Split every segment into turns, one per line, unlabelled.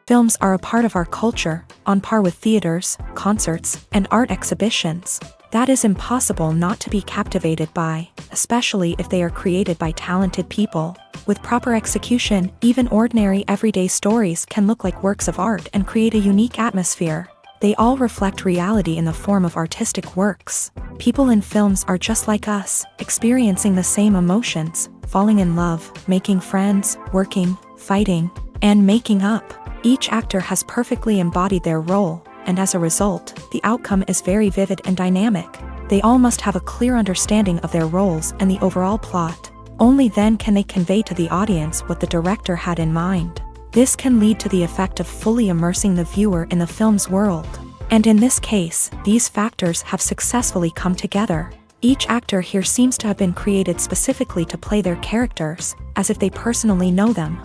Films are a part of our culture, on par with theaters, concerts, and art exhibitions. That is impossible not to be captivated by, especially if they are created by talented people. With proper execution, even ordinary everyday stories can look like works of art and create a unique atmosphere. They all reflect reality in the form of artistic works. People in films are just like us, experiencing the same emotions, falling in love, making friends, working, fighting, and making up. Each actor has perfectly embodied their role, and as a result, the outcome is very vivid and dynamic. They all must have a clear understanding of their roles and the overall plot. Only then can they convey to the audience what the director had in mind. This can lead to the effect of fully immersing the viewer in the film's world. And in this case, these factors have successfully come together. Each actor here seems to have been created specifically to play their characters, as if they personally know them.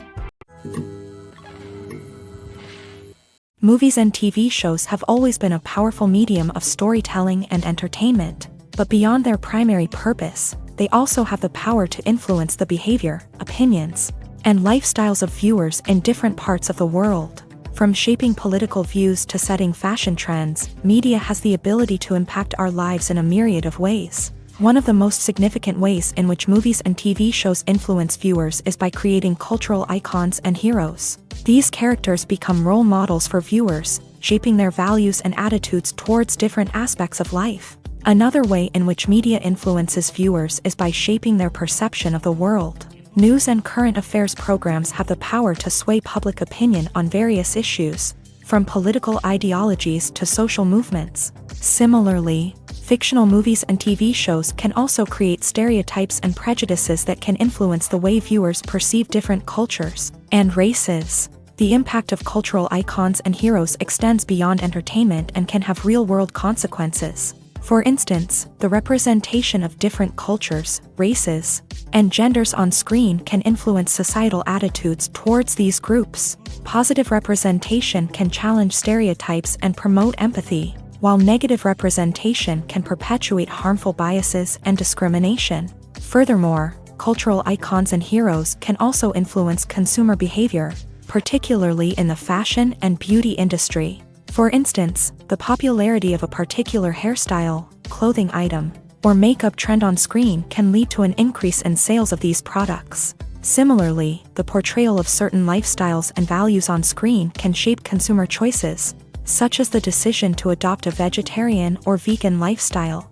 Movies and TV shows have always been a powerful medium of storytelling and entertainment, but beyond their primary purpose, they also have the power to influence the behavior, opinions, and lifestyles of viewers in different parts of the world. From shaping political views to setting fashion trends, media has the ability to impact our lives in a myriad of ways. One of the most significant ways in which movies and TV shows influence viewers is by creating cultural icons and heroes. These characters become role models for viewers, shaping their values and attitudes towards different aspects of life. Another way in which media influences viewers is by shaping their perception of the world. News and current affairs programs have the power to sway public opinion on various issues, from political ideologies to social movements. Similarly, fictional movies and TV shows can also create stereotypes and prejudices that can influence the way viewers perceive different cultures and races. The impact of cultural icons and heroes extends beyond entertainment and can have real-world consequences. For instance, the representation of different cultures, races, and genders on screen can influence societal attitudes towards these groups. Positive representation can challenge stereotypes and promote empathy, while negative representation can perpetuate harmful biases and discrimination. Furthermore, cultural icons and heroes can also influence consumer behavior, particularly in the fashion and beauty industry. For instance, the popularity of a particular hairstyle, clothing item, or makeup trend on screen can lead to an increase in sales of these products. Similarly, the portrayal of certain lifestyles and values on screen can shape consumer choices, such as the decision to adopt a vegetarian or vegan lifestyle.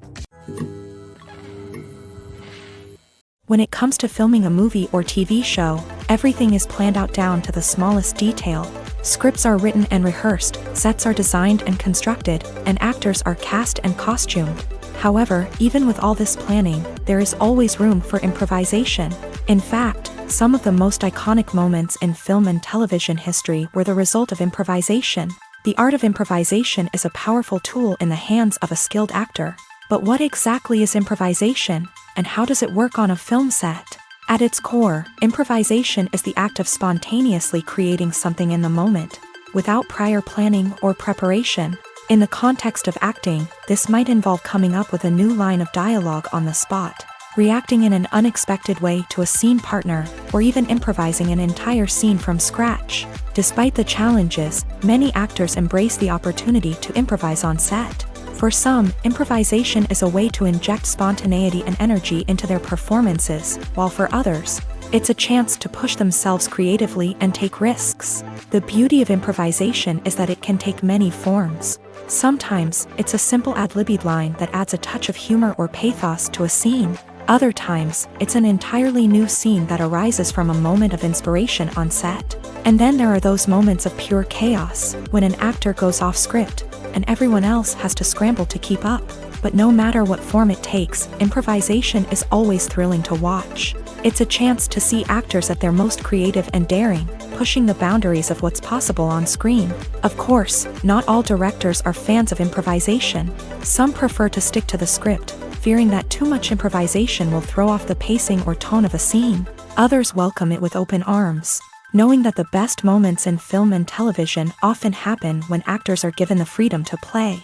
When it comes to filming a movie or TV show, everything is planned out down to the smallest detail. Scripts are written and rehearsed, sets are designed and constructed, and actors are cast and costumed. However, even with all this planning, there is always room for improvisation. In fact, some of the most iconic moments in film and television history were the result of improvisation. The art of improvisation is a powerful tool in the hands of a skilled actor. But what exactly is improvisation, and how does it work on a film set? At its core, improvisation is the act of spontaneously creating something in the moment, without prior planning or preparation. In the context of acting, this might involve coming up with a new line of dialogue on the spot, reacting in an unexpected way to a scene partner, or even improvising an entire scene from scratch. Despite the challenges, many actors embrace the opportunity to improvise on set. For some, improvisation is a way to inject spontaneity and energy into their performances, while for others, it's a chance to push themselves creatively and take risks. The beauty of improvisation is that it can take many forms. Sometimes, it's a simple ad-libbed line that adds a touch of humor or pathos to a scene. Other times, it's an entirely new scene that arises from a moment of inspiration on set. And then there are those moments of pure chaos, when an actor goes off script, and everyone else has to scramble to keep up. But no matter what form it takes, improvisation is always thrilling to watch. It's a chance to see actors at their most creative and daring, pushing the boundaries of what's possible on screen. Of course, not all directors are fans of improvisation. Some prefer to stick to the script, fearing that too much improvisation will throw off the pacing or tone of a scene. Others welcome it with open arms, knowing that the best moments in film and television often happen when actors are given the freedom to play.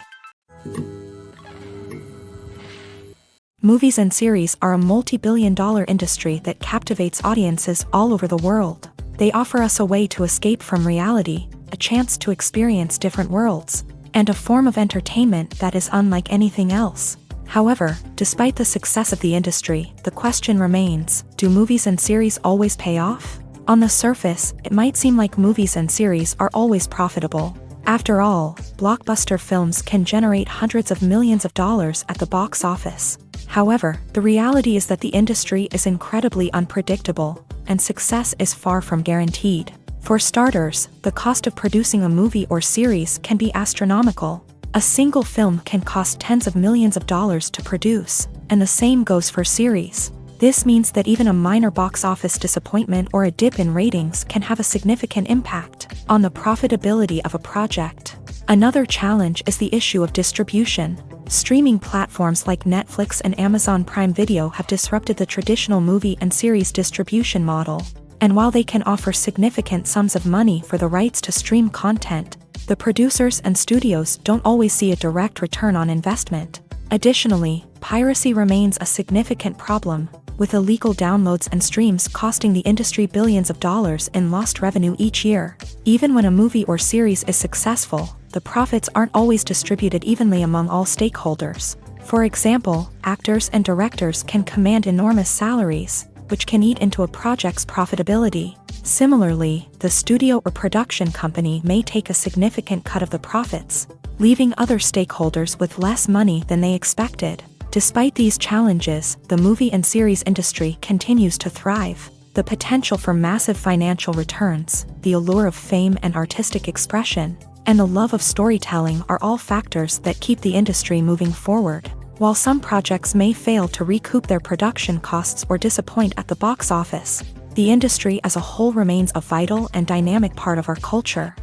Movies and series are a multi-billion-dollar industry that captivates audiences all over the world. They offer us a way to escape from reality, a chance to experience different worlds, and a form of entertainment that is unlike anything else. However, despite the success of the industry, the question remains, do movies and series always pay off? On the surface, it might seem like movies and series are always profitable. After all, blockbuster films can generate hundreds of millions of dollars at the box office. However, the reality is that the industry is incredibly unpredictable, and success is far from guaranteed. For starters, the cost of producing a movie or series can be astronomical. A single film can cost tens of millions of dollars to produce, and the same goes for series. This means that even a minor box office disappointment or a dip in ratings can have a significant impact on the profitability of a project. Another challenge is the issue of distribution. Streaming platforms like Netflix and Amazon Prime Video have disrupted the traditional movie and series distribution model. And while they can offer significant sums of money for the rights to stream content, the producers and studios don't always see a direct return on investment. Additionally, piracy remains a significant problem, with illegal downloads and streams costing the industry billions of dollars in lost revenue each year. Even when a movie or series is successful, the profits aren't always distributed evenly among all stakeholders. For example, actors and directors can command enormous salaries, which can eat into a project's profitability. Similarly, the studio or production company may take a significant cut of the profits, leaving other stakeholders with less money than they expected. Despite these challenges, the movie and series industry continues to thrive. The potential for massive financial returns, the allure of fame and artistic expression, and the love of storytelling are all factors that keep the industry moving forward. While some projects may fail to recoup their production costs or disappoint at the box office, the industry as a whole remains a vital and dynamic part of our culture.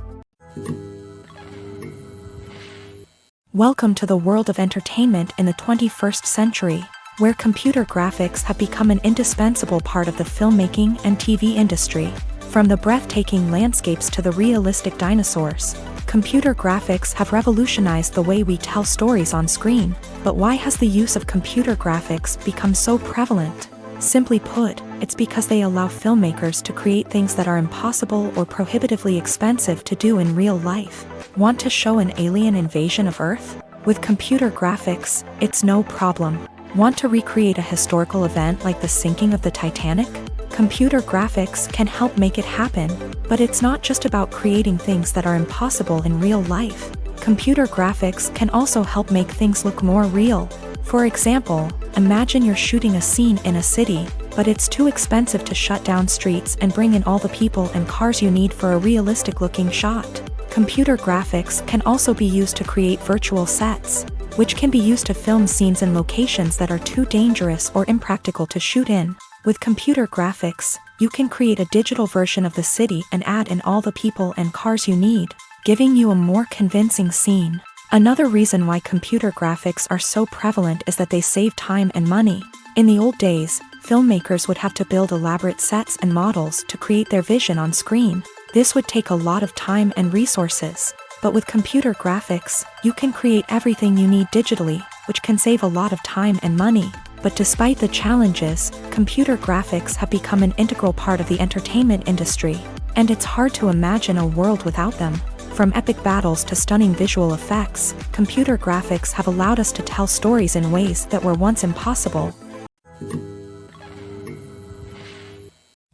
Welcome to the world of entertainment in the 21st century, where computer graphics have become an indispensable part of the filmmaking and TV industry. From the breathtaking landscapes to the realistic dinosaurs, computer graphics have revolutionized the way we tell stories on screen. But why has the use of computer graphics become so prevalent? Simply put, it's because they allow filmmakers to create things that are impossible or prohibitively expensive to do in real life. Want to show an alien invasion of Earth? With computer graphics, it's no problem. Want to recreate a historical event like the sinking of the Titanic? Computer graphics can help make it happen, but it's not just about creating things that are impossible in real life. Computer graphics can also help make things look more real. For example, imagine you're shooting a scene in a city, but it's too expensive to shut down streets and bring in all the people and cars you need for a realistic-looking shot. Computer graphics can also be used to create virtual sets, which can be used to film scenes in locations that are too dangerous or impractical to shoot in. With computer graphics, you can create a digital version of the city and add in all the people and cars you need, giving you a more convincing scene. Another reason why computer graphics are so prevalent is that they save time and money. In the old days, filmmakers would have to build elaborate sets and models to create their vision on screen. This would take a lot of time and resources. But with computer graphics, you can create everything you need digitally, which can save a lot of time and money. But despite the challenges, computer graphics have become an integral part of the entertainment industry, and it's hard to imagine a world without them. From epic battles to stunning visual effects, computer graphics have allowed us to tell stories in ways that were once impossible.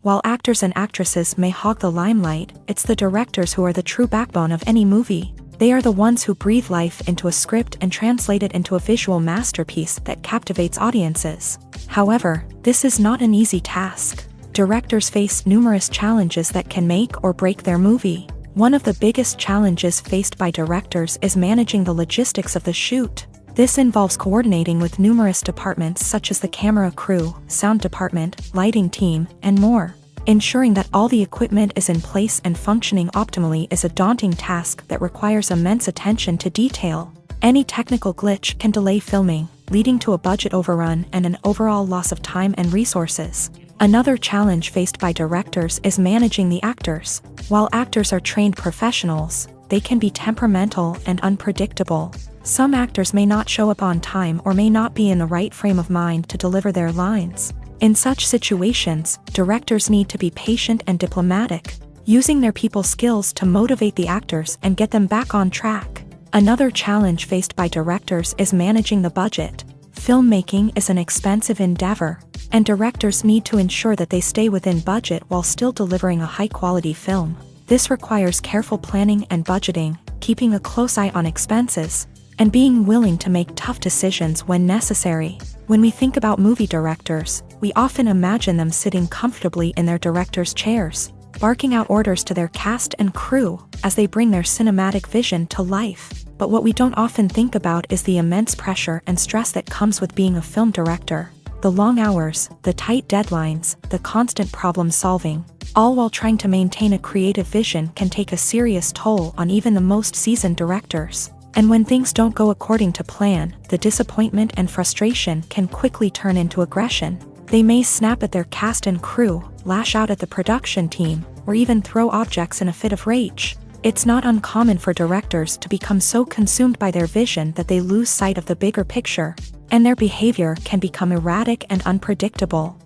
While actors and actresses may hog the limelight, it's the directors who are the true backbone of any movie. They are the ones who breathe life into a script and translate it into a visual masterpiece that captivates audiences. However, this is not an easy task. Directors face numerous challenges that can make or break their movie. One of the biggest challenges faced by directors is managing the logistics of the shoot. This involves coordinating with numerous departments such as the camera crew, sound department, lighting team, and more. Ensuring that all the equipment is in place and functioning optimally is a daunting task that requires immense attention to detail. Any technical glitch can delay filming, leading to a budget overrun and an overall loss of time and resources. Another challenge faced by directors is managing the actors. While actors are trained professionals, they can be temperamental and unpredictable. Some actors may not show up on time or may not be in the right frame of mind to deliver their lines. In such situations, directors need to be patient and diplomatic, using their people skills to motivate the actors and get them back on track. Another challenge faced by directors is managing the budget. Filmmaking is an expensive endeavor, and directors need to ensure that they stay within budget while still delivering a high-quality film. This requires careful planning and budgeting, keeping a close eye on expenses, and being willing to make tough decisions when necessary. When we think about movie directors, we often imagine them sitting comfortably in their director's chairs, barking out orders to their cast and crew as they bring their cinematic vision to life. But what we don't often think about is the immense pressure and stress that comes with being a film director. The long hours, the tight deadlines, the constant problem solving, all while trying to maintain a creative vision can take a serious toll on even the most seasoned directors. And when things don't go according to plan, the disappointment and frustration can quickly turn into aggression. They may snap at their cast and crew, lash out at the production team, or even throw objects in a fit of rage. It's not uncommon for directors to become so consumed by their vision that they lose sight of the bigger picture, and their behavior can become erratic and unpredictable.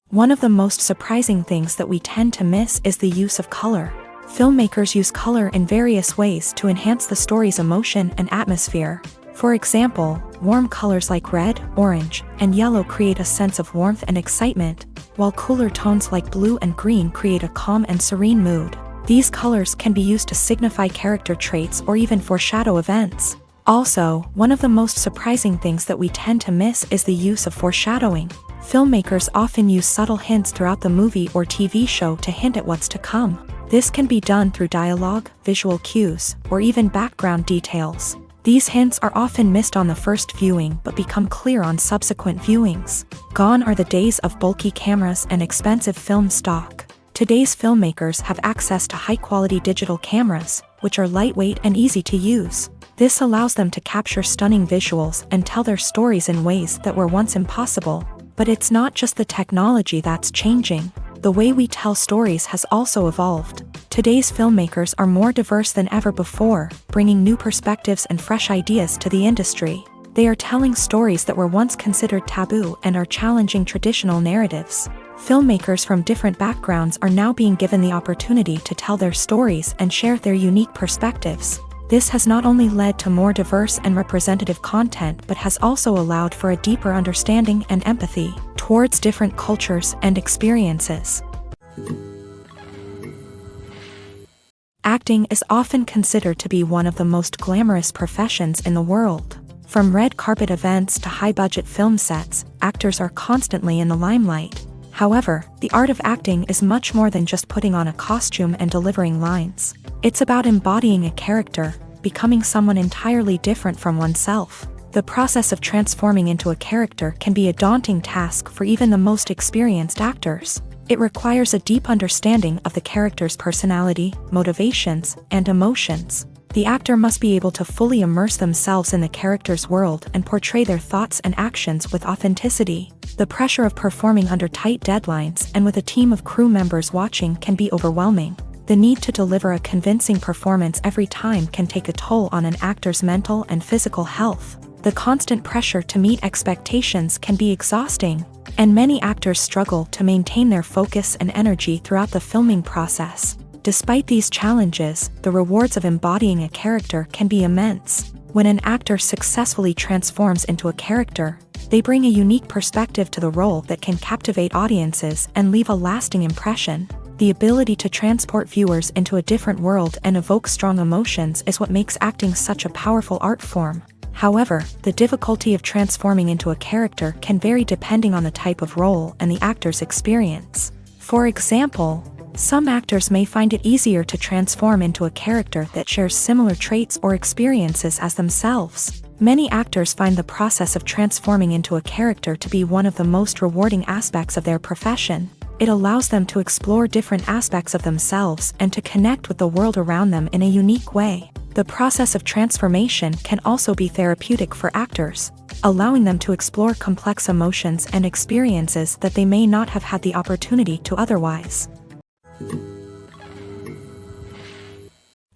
One of the most surprising things that we tend to miss is the use of color. Filmmakers use color in various ways to enhance the story's emotion and atmosphere. For example, warm colors like red, orange, and yellow create a sense of warmth and excitement, while cooler tones like blue and green create a calm and serene mood. These colors can be used to signify character traits or even foreshadow events. Also, one of the most surprising things that we tend to miss is the use of foreshadowing. Filmmakers often use subtle hints throughout the movie or TV show to hint at what's to come. This can be done through dialogue, visual cues, or even background details. These hints are often missed on the first viewing but become clear on subsequent viewings. Gone are the days of bulky cameras and expensive film stock. Today's filmmakers have access to high-quality digital cameras, which are lightweight and easy to use. This allows them to capture stunning visuals and tell their stories in ways that were once impossible. But it's not just the technology that's changing. The way we tell stories has also evolved. Today's filmmakers are more diverse than ever before, bringing new perspectives and fresh ideas to the industry. They are telling stories that were once considered taboo and are challenging traditional narratives. Filmmakers from different backgrounds are now being given the opportunity to tell their stories and share their unique perspectives. This has not only led to more diverse and representative content but has also allowed for a deeper understanding and empathy towards different cultures and experiences. Acting is often considered to be one of the most glamorous professions in the world. From red carpet events to high-budget film sets, actors are constantly in the limelight. However, the art of acting is much more than just putting on a costume and delivering lines. It's about embodying a character, becoming someone entirely different from oneself. The process of transforming into a character can be a daunting task for even the most experienced actors. It requires a deep understanding of the character's personality, motivations, and emotions. The actor must be able to fully immerse themselves in the character's world and portray their thoughts and actions with authenticity. The pressure of performing under tight deadlines and with a team of crew members watching can be overwhelming. The need to deliver a convincing performance every time can take a toll on an actor's mental and physical health. The constant pressure to meet expectations can be exhausting, and many actors struggle to maintain their focus and energy throughout the filming process. Despite these challenges, the rewards of embodying a character can be immense. When an actor successfully transforms into a character, they bring a unique perspective to the role that can captivate audiences and leave a lasting impression. The ability to transport viewers into a different world and evoke strong emotions is what makes acting such a powerful art form. However, the difficulty of transforming into a character can vary depending on the type of role and the actor's experience. For example, some actors may find it easier to transform into a character that shares similar traits or experiences as themselves. Many actors find the process of transforming into a character to be one of the most rewarding aspects of their profession. It allows them to explore different aspects of themselves and to connect with the world around them in a unique way. The process of transformation can also be therapeutic for actors, allowing them to explore complex emotions and experiences that they may not have had the opportunity to otherwise.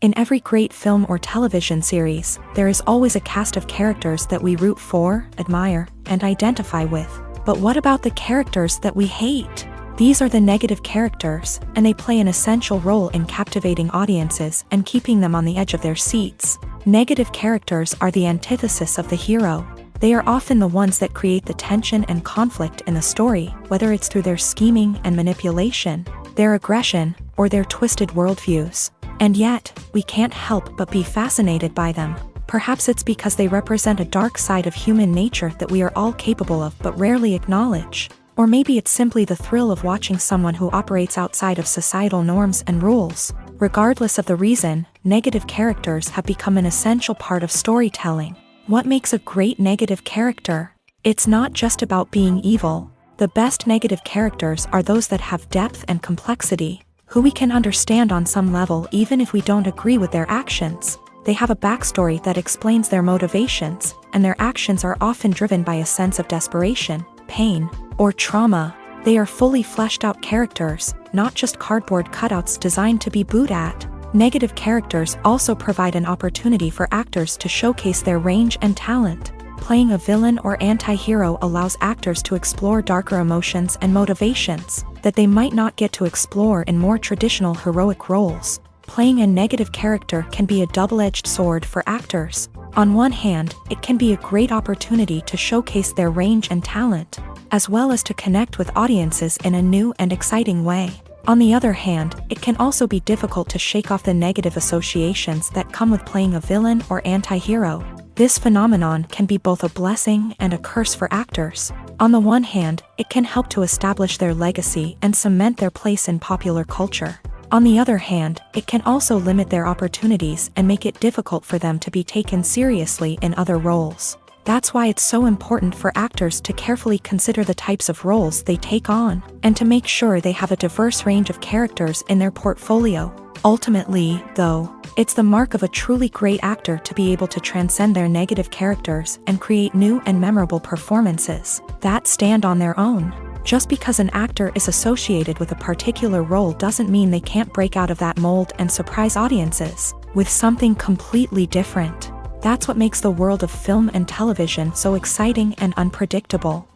In every great film or television series, there is always a cast of characters that we root for, admire, and identify with. But what about the characters that we hate? These are the negative characters, and they play an essential role in captivating audiences and keeping them on the edge of their seats. Negative characters are the antithesis of the hero. They are often the ones that create the tension and conflict in the story, whether it's through their scheming and manipulation, their aggression, or their twisted worldviews. And yet, we can't help but be fascinated by them. Perhaps it's because they represent a dark side of human nature that we are all capable of but rarely acknowledge. Or maybe it's simply the thrill of watching someone who operates outside of societal norms and rules. Regardless of the reason, negative characters have become an essential part of storytelling. What makes a great negative character? It's not just about being evil. The best negative characters are those that have depth and complexity, who we can understand on some level even if we don't agree with their actions. They have a backstory that explains their motivations, and their actions are often driven by a sense of desperation, pain, or trauma. They are fully fleshed out characters, not just cardboard cutouts designed to be booed at. Negative characters also provide an opportunity for actors to showcase their range and talent. Playing a villain or anti-hero allows actors to explore darker emotions and motivations that they might not get to explore in more traditional heroic roles. Playing a negative character can be a double-edged sword for actors. On one hand, it can be a great opportunity to showcase their range and talent, as well as to connect with audiences in a new and exciting way. On the other hand, it can also be difficult to shake off the negative associations that come with playing a villain or anti-hero. This phenomenon can be both a blessing and a curse for actors. On the one hand, it can help to establish their legacy and cement their place in popular culture. On the other hand, it can also limit their opportunities and make it difficult for them to be taken seriously in other roles. That's why it's so important for actors to carefully consider the types of roles they take on, and to make sure they have a diverse range of characters in their portfolio. Ultimately, though, it's the mark of a truly great actor to be able to transcend their negative characters and create new and memorable performances that stand on their own. Just because an actor is associated with a particular role doesn't mean they can't break out of that mold and surprise audiences with something completely different. That's what makes the world of film and television so exciting and unpredictable.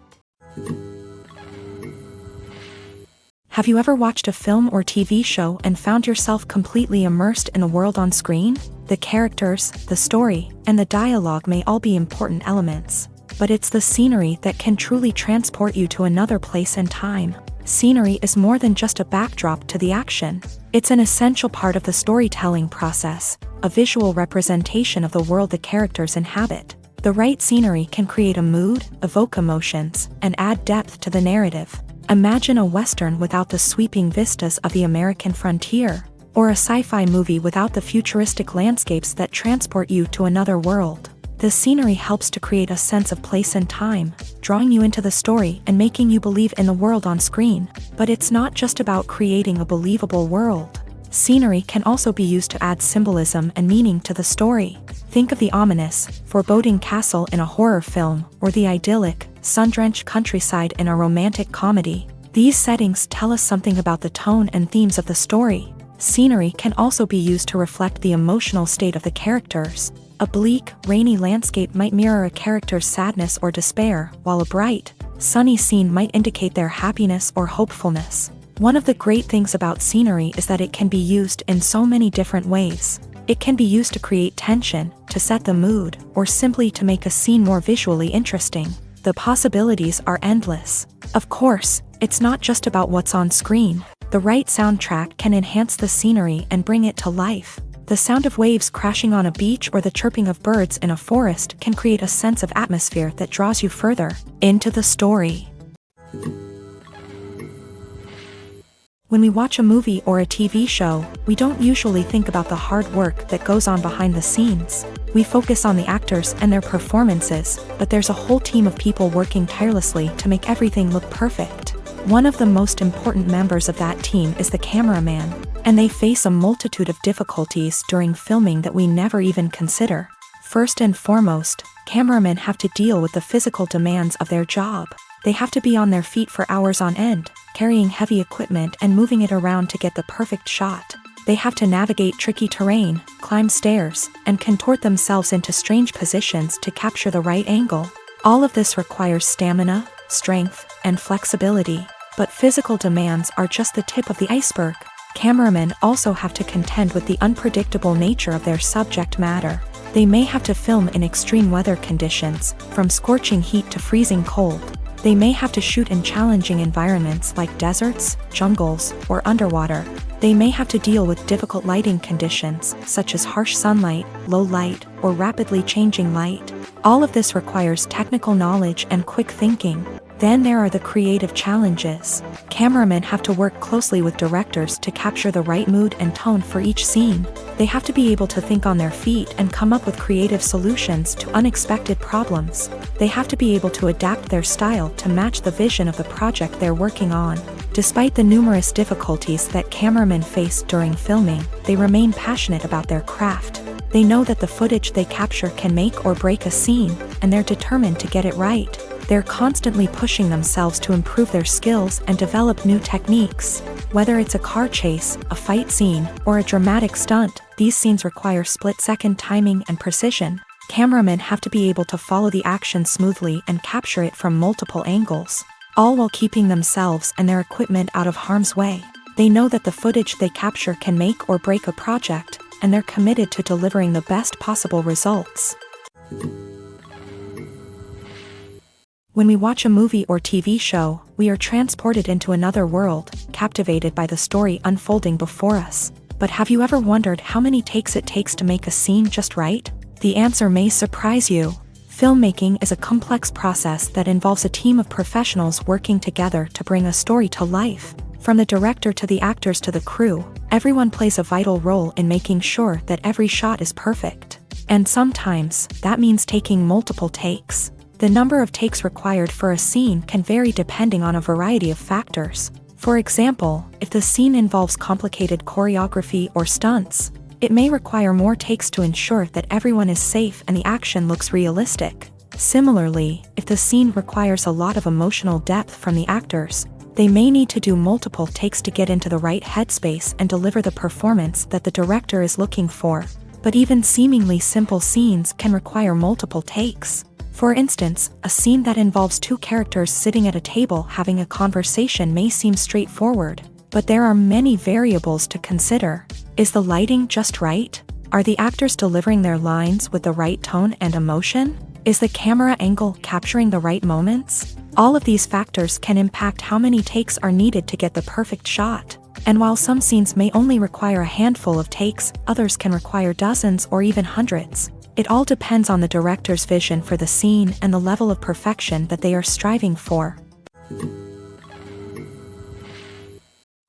Have you ever watched a film or TV show and found yourself completely immersed in the world on screen? The characters, the story, and the dialogue may all be important elements, but it's the scenery that can truly transport you to another place and time. Scenery is more than just a backdrop to the action. It's an essential part of the storytelling process, a visual representation of the world the characters inhabit. The right scenery can create a mood, evoke emotions, and add depth to the narrative. Imagine a Western without the sweeping vistas of the American frontier, or a sci-fi movie without the futuristic landscapes that transport you to another world. The scenery helps to create a sense of place and time, drawing you into the story and making you believe in the world on screen. But it's not just about creating a believable world. Scenery can also be used to add symbolism and meaning to the story. Think of the ominous, foreboding castle in a horror film, or the idyllic, sun-drenched countryside in a romantic comedy. These settings tell us something about the tone and themes of the story. Scenery can also be used to reflect the emotional state of the characters. A bleak, rainy landscape might mirror a character's sadness or despair, while a bright, sunny scene might indicate their happiness or hopefulness. One of the great things about scenery is that it can be used in so many different ways. It can be used to create tension, to set the mood, or simply to make a scene more visually interesting. The possibilities are endless. Of course, it's not just about what's on screen. The right soundtrack can enhance the scenery and bring it to life. The sound of waves crashing on a beach or the chirping of birds in a forest can create a sense of atmosphere that draws you further into the story. When we watch a movie or a TV show, we don't usually think about the hard work that goes on behind the scenes. We focus on the actors and their performances, but there's a whole team of people working tirelessly to make everything look perfect. One of the most important members of that team is the cameraman, and they face a multitude of difficulties during filming that we never even consider. First and foremost, cameramen have to deal with the physical demands of their job. They have to be on their feet for hours on end, carrying heavy equipment and moving it around to get the perfect shot. They have to navigate tricky terrain, climb stairs, and contort themselves into strange positions to capture the right angle. All of this requires stamina, strength, and flexibility. But physical demands are just the tip of the iceberg. Cameramen also have to contend with the unpredictable nature of their subject matter. They may have to film in extreme weather conditions, from scorching heat to freezing cold. They may have to shoot in challenging environments like deserts, jungles, or underwater. They may have to deal with difficult lighting conditions, such as harsh sunlight, low light, or rapidly changing light. All of this requires technical knowledge and quick thinking. Then there are the creative challenges. Cameramen have to work closely with directors to capture the right mood and tone for each scene. They have to be able to think on their feet and come up with creative solutions to unexpected problems. They have to be able to adapt their style to match the vision of the project they're working on. Despite the numerous difficulties that cameramen face during filming, they remain passionate about their craft. They know that the footage they capture can make or break a scene, and they're determined to get it right. They're constantly pushing themselves to improve their skills and develop new techniques. Whether it's a car chase, a fight scene, or a dramatic stunt, these scenes require split-second timing and precision. Cameramen have to be able to follow the action smoothly and capture it from multiple angles, all while keeping themselves and their equipment out of harm's way. They know that the footage they capture can make or break a project, and they're committed to delivering the best possible results. When we watch a movie or TV show, we are transported into another world, captivated by the story unfolding before us. But have you ever wondered how many takes it takes to make a scene just right? The answer may surprise you. Filmmaking is a complex process that involves a team of professionals working together to bring a story to life. From the director to the actors to the crew, everyone plays a vital role in making sure that every shot is perfect. And sometimes, that means taking multiple takes. The number of takes required for a scene can vary depending on a variety of factors. For example, if the scene involves complicated choreography or stunts, it may require more takes to ensure that everyone is safe and the action looks realistic. Similarly, if the scene requires a lot of emotional depth from the actors, they may need to do multiple takes to get into the right headspace and deliver the performance that the director is looking for. But even seemingly simple scenes can require multiple takes. For instance, a scene that involves two characters sitting at a table having a conversation may seem straightforward, but there are many variables to consider. Is the lighting just right? Are the actors delivering their lines with the right tone and emotion? Is the camera angle capturing the right moments? All of these factors can impact how many takes are needed to get the perfect shot. And while some scenes may only require a handful of takes, others can require dozens or even hundreds. It all depends on the director's vision for the scene and the level of perfection that they are striving for.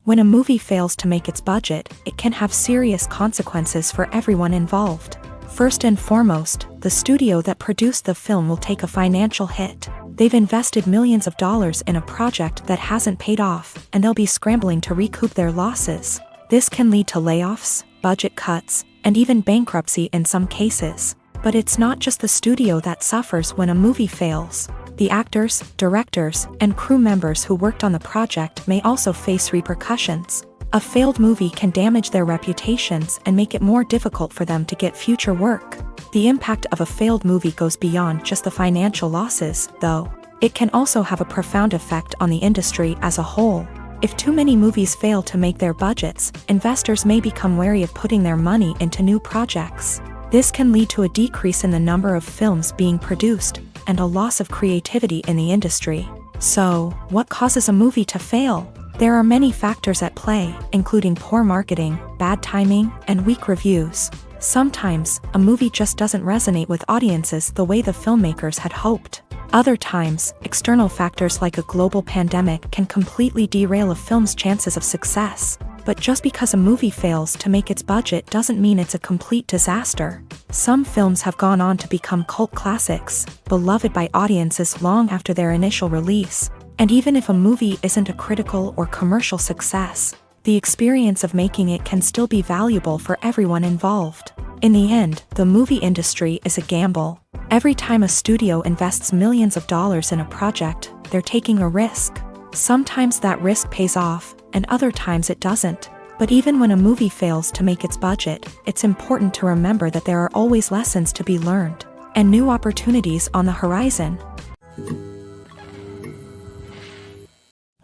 When a movie fails to make its budget, it can have serious consequences for everyone involved. First and foremost, the studio that produced the film will take a financial hit. They've invested millions of dollars in a project that hasn't paid off, and they'll be scrambling to recoup their losses. This can lead to layoffs, budget cuts, and even bankruptcy in some cases. But it's not just the studio that suffers when a movie fails. The actors, directors, and crew members who worked on the project may also face repercussions. A failed movie can damage their reputations and make it more difficult for them to get future work. The impact of a failed movie goes beyond just the financial losses, though. It can also have a profound effect on the industry as a whole. If too many movies fail to make their budgets, investors may become wary of putting their money into new projects. This can lead to a decrease in the number of films being produced, and a loss of creativity in the industry. So, what causes a movie to fail? There are many factors at play, including poor marketing, bad timing, and weak reviews. Sometimes, a movie just doesn't resonate with audiences the way the filmmakers had hoped. Other times, external factors like a global pandemic can completely derail a film's chances of success. But just because a movie fails to make its budget doesn't mean it's a complete disaster. Some films have gone on to become cult classics, beloved by audiences long after their initial release. And even if a movie isn't a critical or commercial success, the experience of making it can still be valuable for everyone involved. In the end, the movie industry is a gamble. Every time a studio invests millions of dollars in a project, they're taking a risk. Sometimes that risk pays off, and other times it doesn't. But even when a movie fails to make its budget, it's important to remember that there are always lessons to be learned, and new opportunities on the horizon.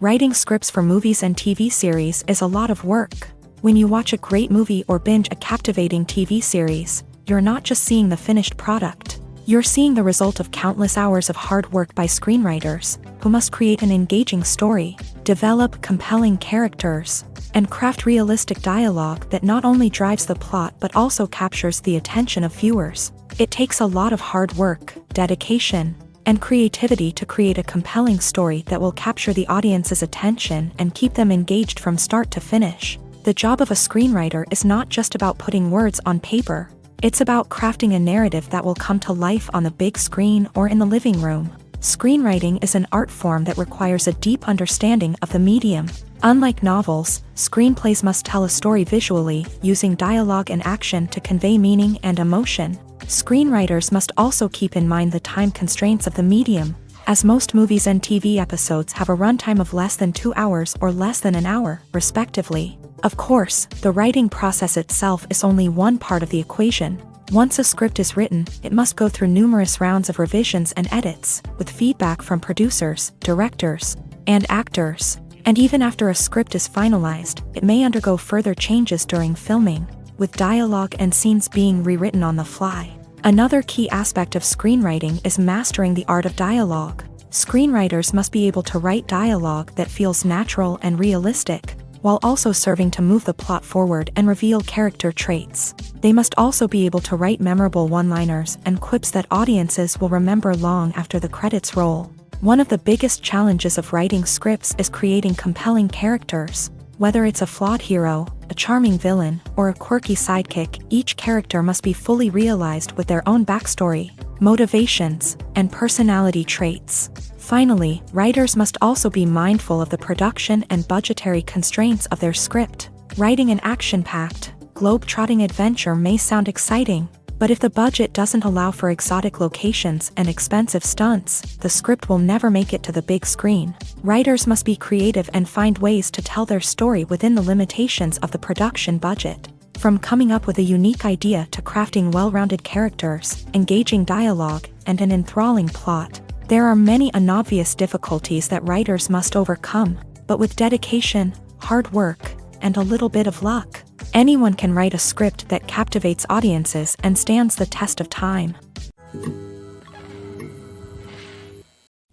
Writing scripts for movies and TV series is a lot of work. When you watch a great movie or binge a captivating TV series, you're not just seeing the finished product. You're seeing the result of countless hours of hard work by screenwriters, who must create an engaging story, develop compelling characters, and craft realistic dialogue that not only drives the plot but also captures the attention of viewers. It takes a lot of hard work, dedication, and creativity to create a compelling story that will capture the audience's attention and keep them engaged from start to finish. The job of a screenwriter is not just about putting words on paper. It's about crafting a narrative that will come to life on the big screen or in the living room. Screenwriting is an art form that requires a deep understanding of the medium. Unlike novels, screenplays must tell a story visually, using dialogue and action to convey meaning and emotion. Screenwriters must also keep in mind the time constraints of the medium, as most movies and TV episodes have a runtime of less than 2 hours or less than an hour, respectively. Of course, the writing process itself is only one part of the equation. Once a script is written, it must go through numerous rounds of revisions and edits, with feedback from producers, directors, and actors. And even after a script is finalized, it may undergo further changes during filming, with dialogue and scenes being rewritten on the fly. Another key aspect of screenwriting is mastering the art of dialogue. Screenwriters must be able to write dialogue that feels natural and realistic, while also serving to move the plot forward and reveal character traits. They must also be able to write memorable one-liners and quips that audiences will remember long after the credits roll. One of the biggest challenges of writing scripts is creating compelling characters. Whether it's a flawed hero, a charming villain, or a quirky sidekick, each character must be fully realized with their own backstory, motivations, and personality traits. Finally, writers must also be mindful of the production and budgetary constraints of their script. Writing an action-packed, globe-trotting adventure may sound exciting, but if the budget doesn't allow for exotic locations and expensive stunts, the script will never make it to the big screen. Writers must be creative and find ways to tell their story within the limitations of the production budget. From coming up with a unique idea to crafting well-rounded characters, engaging dialogue, and an enthralling plot, there are many unobvious difficulties that writers must overcome, but with dedication, hard work, and a little bit of luck, anyone can write a script that captivates audiences and stands the test of time.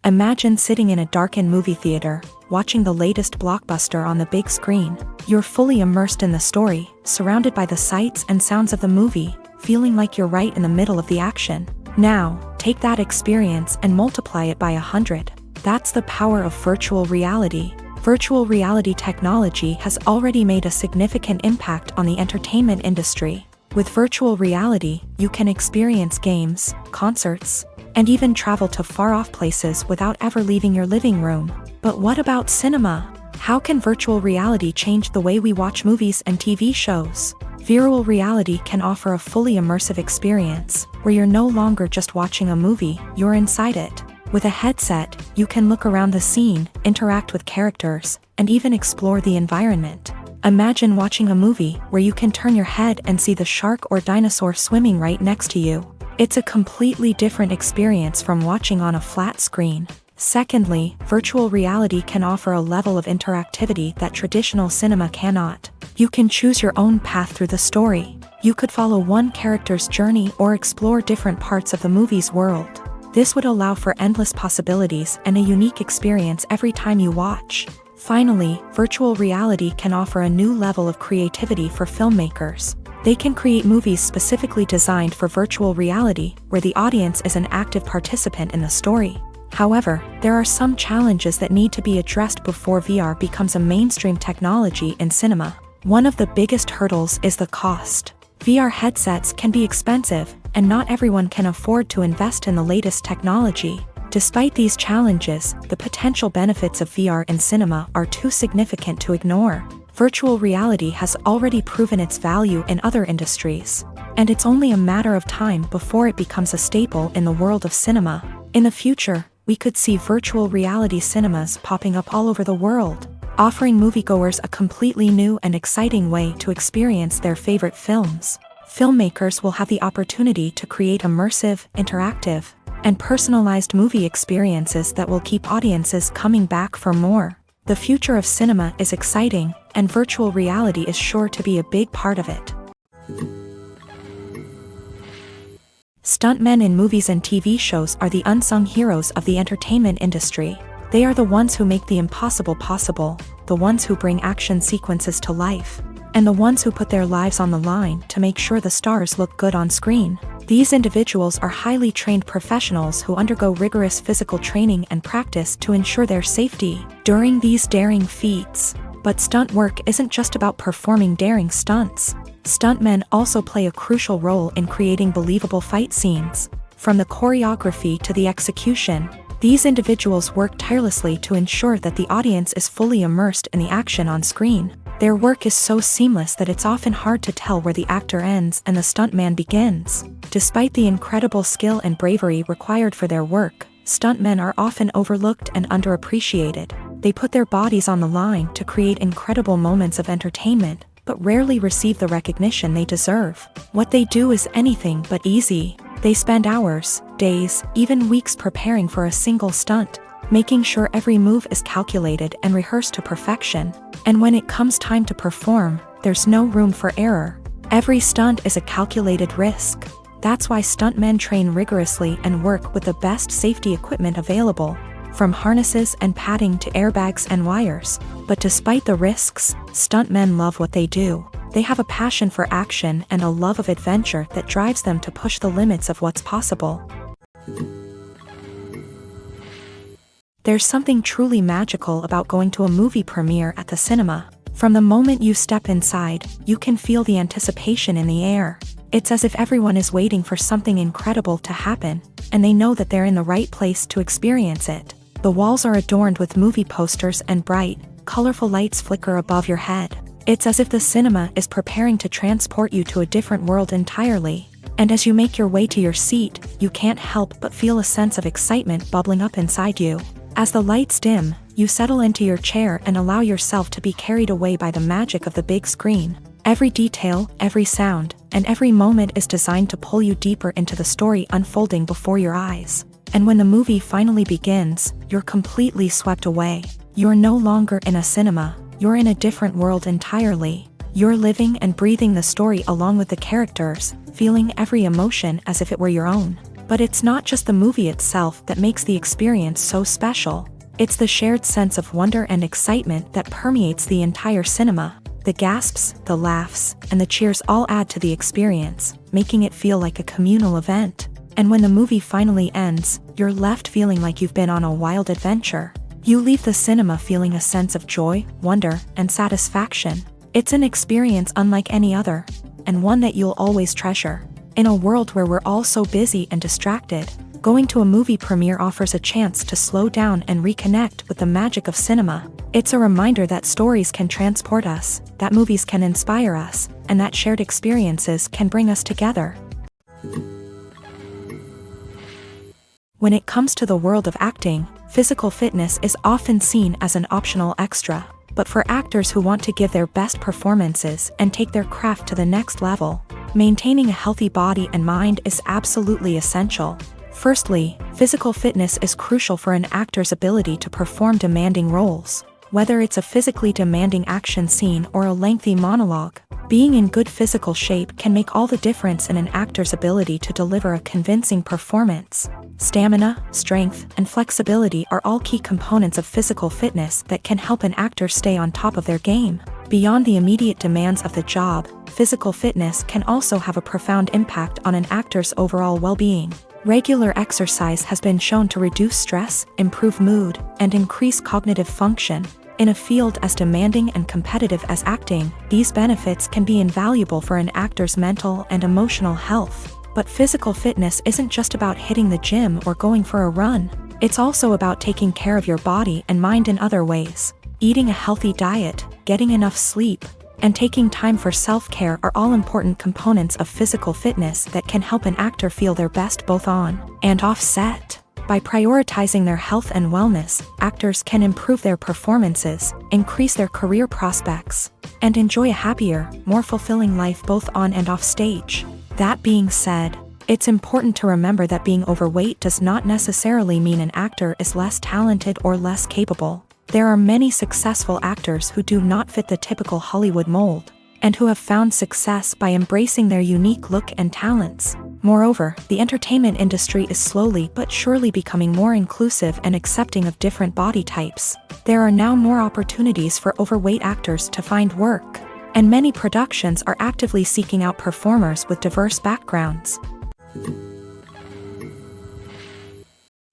Imagine sitting in a darkened movie theater, watching the latest blockbuster on the big screen. You're fully immersed in the story, surrounded by the sights and sounds of the movie, feeling like you're right in the middle of the action. Now, take that experience and multiply it by 100. That's the power of virtual reality. Virtual reality technology has already made a significant impact on the entertainment industry. With virtual reality, you can experience games, concerts, and even travel to far-off places without ever leaving your living room. But what about cinema? How can virtual reality change the way we watch movies and TV shows? Virtual reality can offer a fully immersive experience, where you're no longer just watching a movie, you're inside it. With a headset, you can look around the scene, interact with characters, and even explore the environment. Imagine watching a movie where you can turn your head and see the shark or dinosaur swimming right next to you. It's a completely different experience from watching on a flat screen. Secondly, virtual reality can offer a level of interactivity that traditional cinema cannot. You can choose your own path through the story. You could follow one character's journey or explore different parts of the movie's world. This would allow for endless possibilities and a unique experience every time you watch. Finally, virtual reality can offer a new level of creativity for filmmakers. They can create movies specifically designed for virtual reality, where the audience is an active participant in the story. However, there are some challenges that need to be addressed before VR becomes a mainstream technology in cinema. One of the biggest hurdles is the cost. VR headsets can be expensive, and not everyone can afford to invest in the latest technology. Despite these challenges, the potential benefits of VR in cinema are too significant to ignore. Virtual reality has already proven its value in other industries, and it's only a matter of time before it becomes a staple in the world of cinema. In the future, we could see virtual reality cinemas popping up all over the world, offering moviegoers a completely new and exciting way to experience their favorite films. Filmmakers will have the opportunity to create immersive, interactive, and personalized movie experiences that will keep audiences coming back for more. The future of cinema is exciting, and virtual reality is sure to be a big part of it. Stuntmen in movies and TV shows are the unsung heroes of the entertainment industry. They are the ones who make the impossible possible, the ones who bring action sequences to life, and the ones who put their lives on the line to make sure the stars look good on screen. These individuals are highly trained professionals who undergo rigorous physical training and practice to ensure their safety during these daring feats. But stunt work isn't just about performing daring stunts. Stuntmen also play a crucial role in creating believable fight scenes. From the choreography to the execution, these individuals work tirelessly to ensure that the audience is fully immersed in the action on screen. Their work is so seamless that it's often hard to tell where the actor ends and the stuntman begins. Despite the incredible skill and bravery required for their work, stuntmen are often overlooked and underappreciated. They put their bodies on the line to create incredible moments of entertainment, but rarely receive the recognition they deserve. What they do is anything but easy. They spend hours, days, even weeks preparing for a single stunt, making sure every move is calculated and rehearsed to perfection. And when it comes time to perform, there's no room for error. Every stunt is a calculated risk. That's why stuntmen train rigorously and work with the best safety equipment available, from harnesses and padding to airbags and wires. But despite the risks, stuntmen love what they do. They have a passion for action and a love of adventure that drives them to push the limits of what's possible. There's something truly magical about going to a movie premiere at the cinema. From the moment you step inside, you can feel the anticipation in the air. It's as if everyone is waiting for something incredible to happen, and they know that they're in the right place to experience it. The walls are adorned with movie posters and bright, colorful lights flicker above your head. It's as if the cinema is preparing to transport you to a different world entirely. And as you make your way to your seat, you can't help but feel a sense of excitement bubbling up inside you. As the lights dim, you settle into your chair and allow yourself to be carried away by the magic of the big screen. Every detail, every sound, and every moment is designed to pull you deeper into the story unfolding before your eyes. And when the movie finally begins, you're completely swept away. You're no longer in a cinema, you're in a different world entirely. You're living and breathing the story along with the characters, feeling every emotion as if it were your own. But it's not just the movie itself that makes the experience so special. It's the shared sense of wonder and excitement that permeates the entire cinema. The gasps, the laughs, and the cheers all add to the experience, making it feel like a communal event. And when the movie finally ends, you're left feeling like you've been on a wild adventure. You leave the cinema feeling a sense of joy, wonder, and satisfaction. It's an experience unlike any other, and one that you'll always treasure. In a world where we're all so busy and distracted, going to a movie premiere offers a chance to slow down and reconnect with the magic of cinema. It's a reminder that stories can transport us, that movies can inspire us, and that shared experiences can bring us together. When it comes to the world of acting, physical fitness is often seen as an optional extra. But for actors who want to give their best performances and take their craft to the next level, maintaining a healthy body and mind is absolutely essential. Firstly, physical fitness is crucial for an actor's ability to perform demanding roles. Whether it's a physically demanding action scene or a lengthy monologue, being in good physical shape can make all the difference in an actor's ability to deliver a convincing performance. Stamina, strength, and flexibility are all key components of physical fitness that can help an actor stay on top of their game. Beyond the immediate demands of the job, physical fitness can also have a profound impact on an actor's overall well-being. Regular exercise has been shown to reduce stress, improve mood, and increase cognitive function. In a field as demanding and competitive as acting, these benefits can be invaluable for an actor's mental and emotional health. But physical fitness isn't just about hitting the gym or going for a run. It's also about taking care of your body and mind in other ways. Eating a healthy diet, getting enough sleep, and taking time for self-care are all important components of physical fitness that can help an actor feel their best both on and off set. By prioritizing their health and wellness, actors can improve their performances, increase their career prospects, and enjoy a happier, more fulfilling life both on and off stage. That being said, it's important to remember that being overweight does not necessarily mean an actor is less talented or less capable. There are many successful actors who do not fit the typical Hollywood mold, and who have found success by embracing their unique look and talents. Moreover, the entertainment industry is slowly but surely becoming more inclusive and accepting of different body types. There are now more opportunities for overweight actors to find work, and many productions are actively seeking out performers with diverse backgrounds.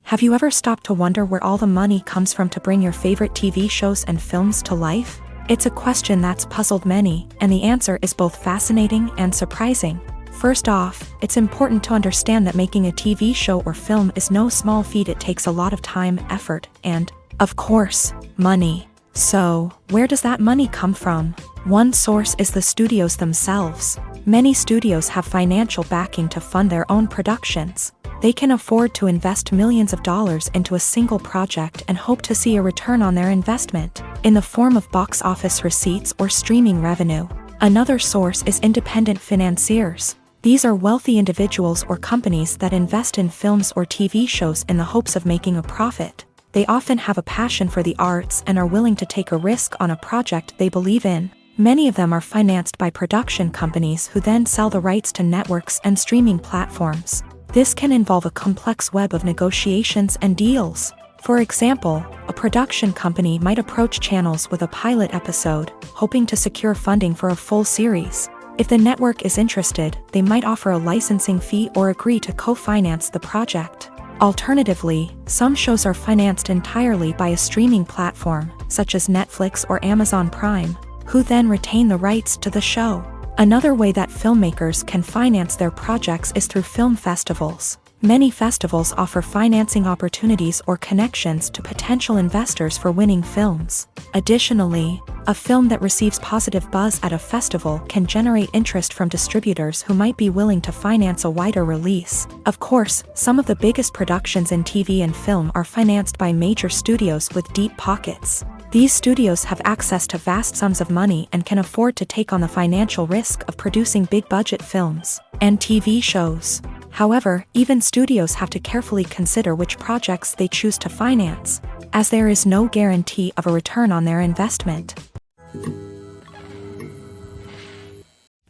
Have you ever stopped to wonder where all the money comes from to bring your favorite TV shows and films to life? It's a question that's puzzled many, and the answer is both fascinating and surprising. First off, it's important to understand that making a TV show or film is no small feat. It takes a lot of time, effort, and, of course, money. So, where does that money come from? One source is the studios themselves. Many studios have financial backing to fund their own productions. They can afford to invest millions of dollars into a single project and hope to see a return on their investment, in the form of box office receipts or streaming revenue. Another source is independent financiers. These are wealthy individuals or companies that invest in films or TV shows in the hopes of making a profit. They often have a passion for the arts and are willing to take a risk on a project they believe in. Many of them are financed by production companies who then sell the rights to networks and streaming platforms. This can involve a complex web of negotiations and deals. For example, a production company might approach channels with a pilot episode, hoping to secure funding for a full series. If the network is interested, they might offer a licensing fee or agree to co-finance the project. Alternatively, some shows are financed entirely by a streaming platform, such as Netflix or Amazon Prime, who then retain the rights to the show. Another way that filmmakers can finance their projects is through film festivals. Many festivals offer financing opportunities or connections to potential investors for winning films. Additionally, a film that receives positive buzz at a festival can generate interest from distributors who might be willing to finance a wider release. Of course, some of the biggest productions in TV and film are financed by major studios with deep pockets. These studios have access to vast sums of money and can afford to take on the financial risk of producing big-budget films and TV shows. However, even studios have to carefully consider which projects they choose to finance, as there is no guarantee of a return on their investment.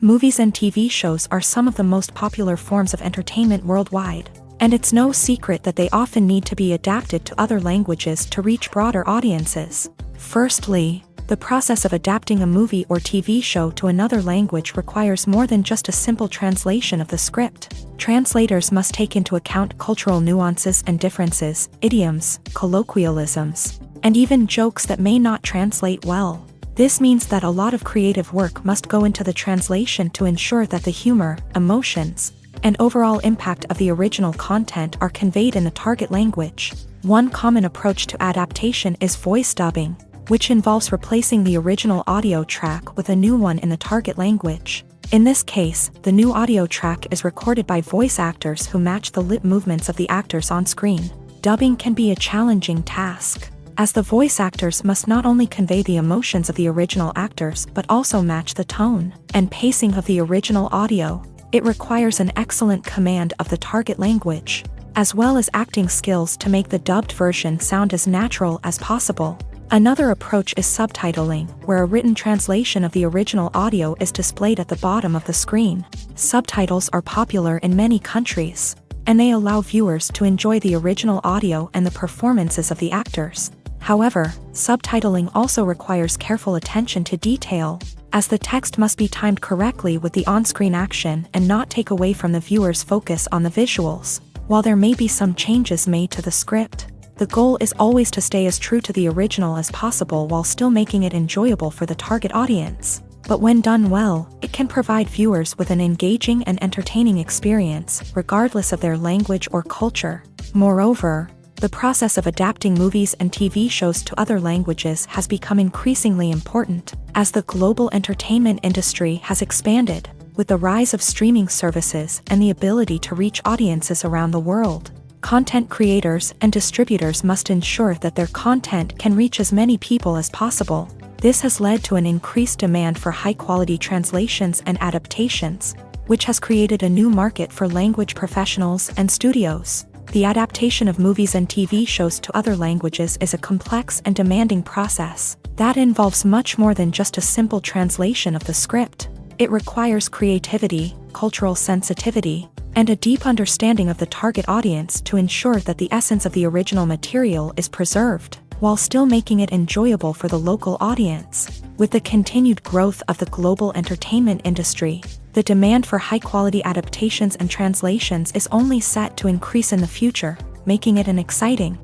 Movies and TV shows are some of the most popular forms of entertainment worldwide, and it's no secret that they often need to be adapted to other languages to reach broader audiences. Firstly, the process of adapting a movie or TV show to another language requires more than just a simple translation of the script. Translators must take into account cultural nuances and differences, idioms, colloquialisms, and even jokes that may not translate well. This means that a lot of creative work must go into the translation to ensure that the humor, emotions, and overall impact of the original content are conveyed in the target language. One common approach to adaptation is voice dubbing, which involves replacing the original audio track with a new one in the target language. In this case, the new audio track is recorded by voice actors who match the lip movements of the actors on screen. Dubbing can be a challenging task, as the voice actors must not only convey the emotions of the original actors but also match the tone and pacing of the original audio. It requires an excellent command of the target language, as well as acting skills to make the dubbed version sound as natural as possible. Another approach is subtitling, where a written translation of the original audio is displayed at the bottom of the screen. Subtitles are popular in many countries, and they allow viewers to enjoy the original audio and the performances of the actors. However, subtitling also requires careful attention to detail, as the text must be timed correctly with the on-screen action and not take away from the viewer's focus on the visuals. While there may be some changes made to the script, the goal is always to stay as true to the original as possible while still making it enjoyable for the target audience. But when done well, it can provide viewers with an engaging and entertaining experience, regardless of their language or culture. Moreover, the process of adapting movies and TV shows to other languages has become increasingly important, as the global entertainment industry has expanded, with the rise of streaming services and the ability to reach audiences around the world. Content creators and distributors must ensure that their content can reach as many people as possible. This has led to an increased demand for high-quality translations and adaptations, which has created a new market for language professionals and studios. The adaptation of movies and TV shows to other languages is a complex and demanding process that involves much more than just a simple translation of the script. It requires creativity, cultural sensitivity, and a deep understanding of the target audience to ensure that the essence of the original material is preserved, while still making it enjoyable for the local audience. With the continued growth of the global entertainment industry, the demand for high-quality adaptations and translations is only set to increase in the future, making it an exciting.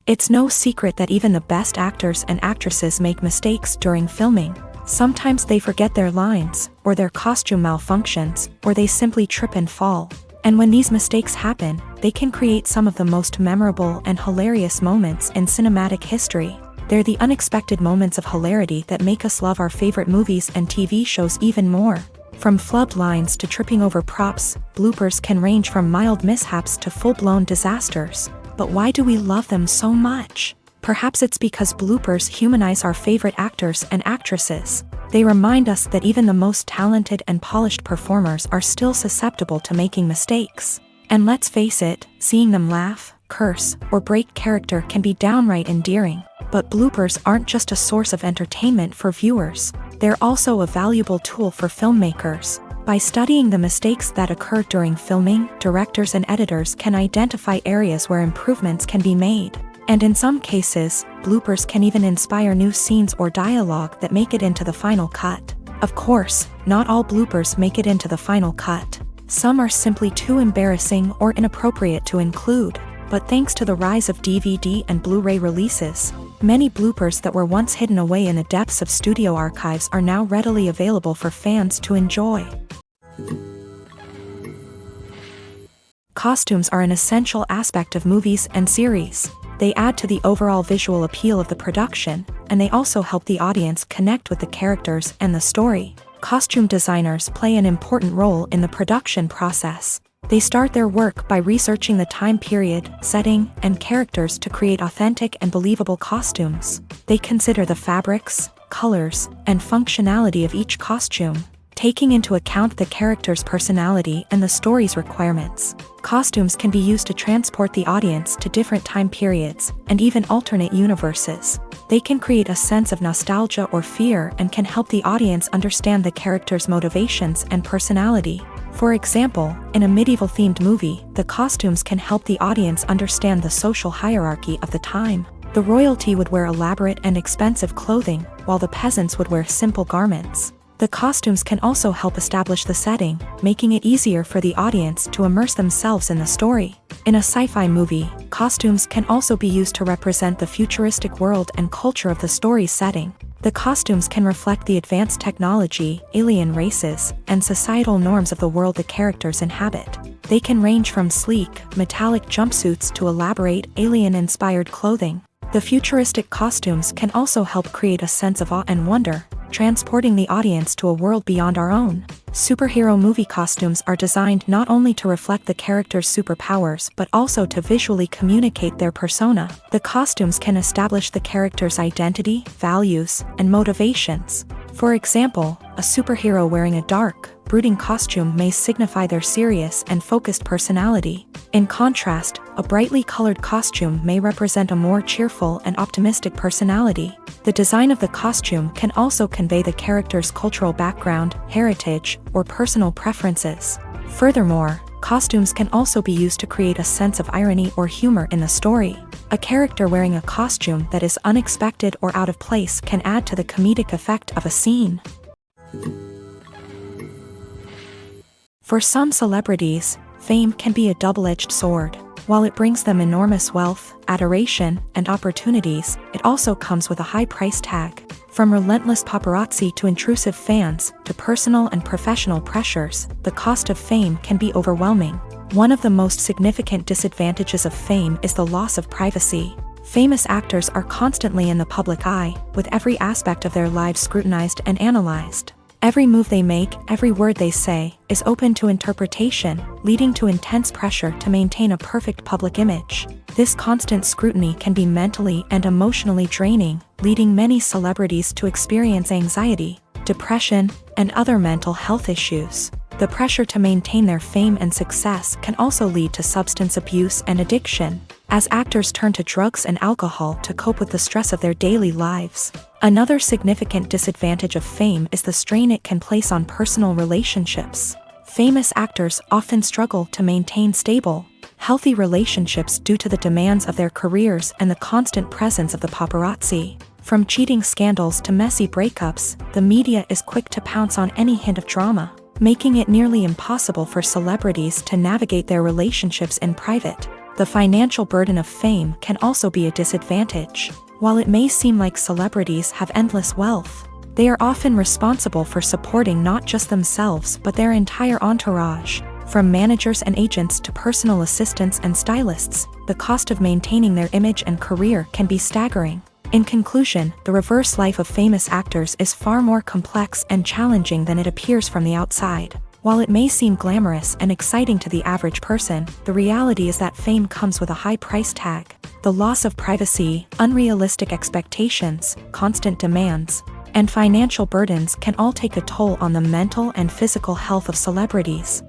It's no secret that even the best actors and actresses make mistakes during filming. Sometimes they forget their lines, or their costume malfunctions, or they simply trip and fall. And when these mistakes happen, they can create some of the most memorable and hilarious moments in cinematic history. They're the unexpected moments of hilarity that make us love our favorite movies and TV shows even more. From flubbed lines to tripping over props, bloopers can range from mild mishaps to full-blown disasters. But why do we love them so much? Perhaps it's because bloopers humanize our favorite actors and actresses. They remind us that even the most talented and polished performers are still susceptible to making mistakes. And let's face it, seeing them laugh, curse, or break character can be downright endearing. But bloopers aren't just a source of entertainment for viewers. They're also a valuable tool for filmmakers. By studying the mistakes that occur during filming, directors and editors can identify areas where improvements can be made. And in some cases, bloopers can even inspire new scenes or dialogue that make it into the final cut. Of course, not all bloopers make it into the final cut. Some are simply too embarrassing or inappropriate to include. But thanks to the rise of DVD and Blu-ray releases, many bloopers that were once hidden away in the depths of studio archives are now readily available for fans to enjoy. Costumes are an essential aspect of movies and series. They add to the overall visual appeal of the production, and they also help the audience connect with the characters and the story. Costume designers play an important role in the production process. They start their work by researching the time period, setting, and characters to create authentic and believable costumes. They consider the fabrics, colors, and functionality of each costume, taking into account the character's personality and the story's requirements. Costumes can be used to transport the audience to different time periods, and even alternate universes. They can create a sense of nostalgia or fear and can help the audience understand the character's motivations and personality. For example, in a medieval-themed movie, the costumes can help the audience understand the social hierarchy of the time. The royalty would wear elaborate and expensive clothing, while the peasants would wear simple garments. The costumes can also help establish the setting, making it easier for the audience to immerse themselves in the story. In a sci-fi movie, costumes can also be used to represent the futuristic world and culture of the story's setting. The costumes can reflect the advanced technology, alien races, and societal norms of the world the characters inhabit. They can range from sleek, metallic jumpsuits to elaborate, alien-inspired clothing. The futuristic costumes can also help create a sense of awe and wonder, transporting the audience to a world beyond our own. Superhero movie costumes are designed not only to reflect the character's superpowers but also to visually communicate their persona. The costumes can establish the character's identity, values, and motivations. For example, a superhero wearing a dark, brooding costume may signify their serious and focused personality. In contrast, a brightly colored costume may represent a more cheerful and optimistic personality. The design of the costume can also convey the character's cultural background, heritage, or personal preferences. Furthermore, costumes can also be used to create a sense of irony or humor in the story. A character wearing a costume that is unexpected or out of place can add to the comedic effect of a scene. For some celebrities, fame can be a double-edged sword. While it brings them enormous wealth, adoration, and opportunities, it also comes with a high price tag. From relentless paparazzi to intrusive fans, to personal and professional pressures, the cost of fame can be overwhelming. One of the most significant disadvantages of fame is the loss of privacy. Famous actors are constantly in the public eye, with every aspect of their lives scrutinized and analyzed. Every move they make, every word they say, is open to interpretation, leading to intense pressure to maintain a perfect public image. This constant scrutiny can be mentally and emotionally draining, leading many celebrities to experience anxiety, depression, and other mental health issues. The pressure to maintain their fame and success can also lead to substance abuse and addiction, as actors turn to drugs and alcohol to cope with the stress of their daily lives. Another significant disadvantage of fame is the strain it can place on personal relationships. Famous actors often struggle to maintain stable, healthy relationships due to the demands of their careers and the constant presence of the paparazzi. From cheating scandals to messy breakups, the media is quick to pounce on any hint of drama, making it nearly impossible for celebrities to navigate their relationships in private. The financial burden of fame can also be a disadvantage. While it may seem like celebrities have endless wealth, they are often responsible for supporting not just themselves but their entire entourage. From managers and agents to personal assistants and stylists, the cost of maintaining their image and career can be staggering. In conclusion, the reverse life of famous actors is far more complex and challenging than it appears from the outside. While it may seem glamorous and exciting to the average person, the reality is that fame comes with a high price tag. The loss of privacy, unrealistic expectations, constant demands, and financial burdens can all take a toll on the mental and physical health of celebrities.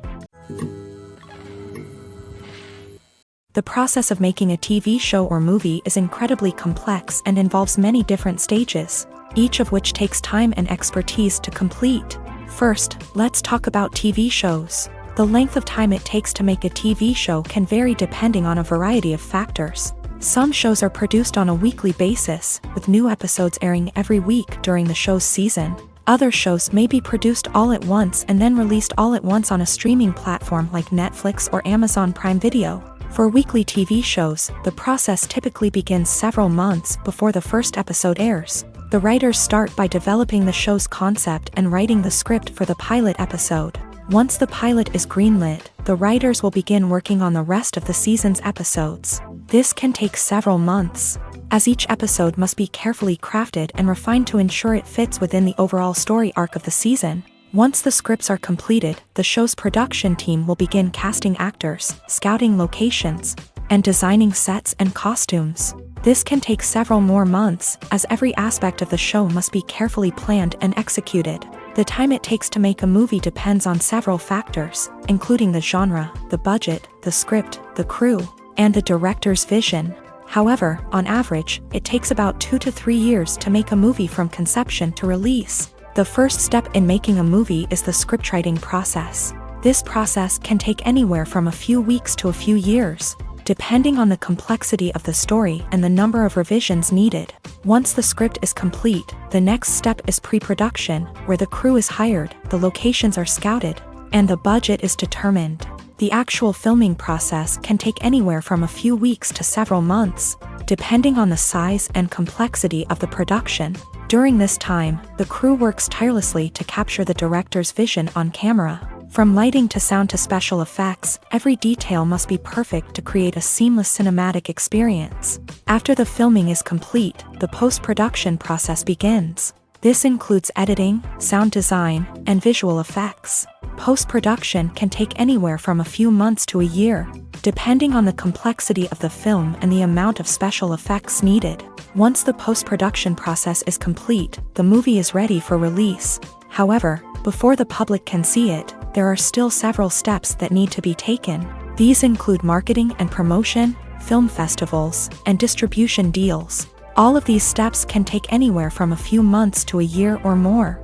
The process of making a TV show or movie is incredibly complex and involves many different stages, each of which takes time and expertise to complete. First, let's talk about TV shows. The length of time it takes to make a TV show can vary depending on a variety of factors. Some shows are produced on a weekly basis, with new episodes airing every week during the show's season. Other shows may be produced all at once and then released all at once on a streaming platform like Netflix or Amazon Prime Video. For weekly TV shows, the process typically begins several months before the first episode airs. The writers start by developing the show's concept and writing the script for the pilot episode. Once the pilot is greenlit, the writers will begin working on the rest of the season's episodes. This can take several months, as each episode must be carefully crafted and refined to ensure it fits within the overall story arc of the season. Once the scripts are completed, the show's production team will begin casting actors, scouting locations, and designing sets and costumes. This can take several more months, as every aspect of the show must be carefully planned and executed. The time it takes to make a movie depends on several factors, including the genre, the budget, the script, the crew, and the director's vision. However, on average, it takes about 2 to 3 years to make a movie from conception to release. The first step in making a movie is the scriptwriting process. This process can take anywhere from a few weeks to a few years, depending on the complexity of the story and the number of revisions needed. Once the script is complete, the next step is pre-production, where the crew is hired, the locations are scouted, and the budget is determined. The actual filming process can take anywhere from a few weeks to several months, depending on the size and complexity of the production. During this time, the crew works tirelessly to capture the director's vision on camera. From lighting to sound to special effects, every detail must be perfect to create a seamless cinematic experience. After the filming is complete, the post-production process begins. This includes editing, sound design, and visual effects. Post-production can take anywhere from a few months to a year, depending on the complexity of the film and the amount of special effects needed. Once the post-production process is complete, the movie is ready for release. However, before the public can see it, there are still several steps that need to be taken. These include marketing and promotion, film festivals, and distribution deals. All of these steps can take anywhere from a few months to a year or more.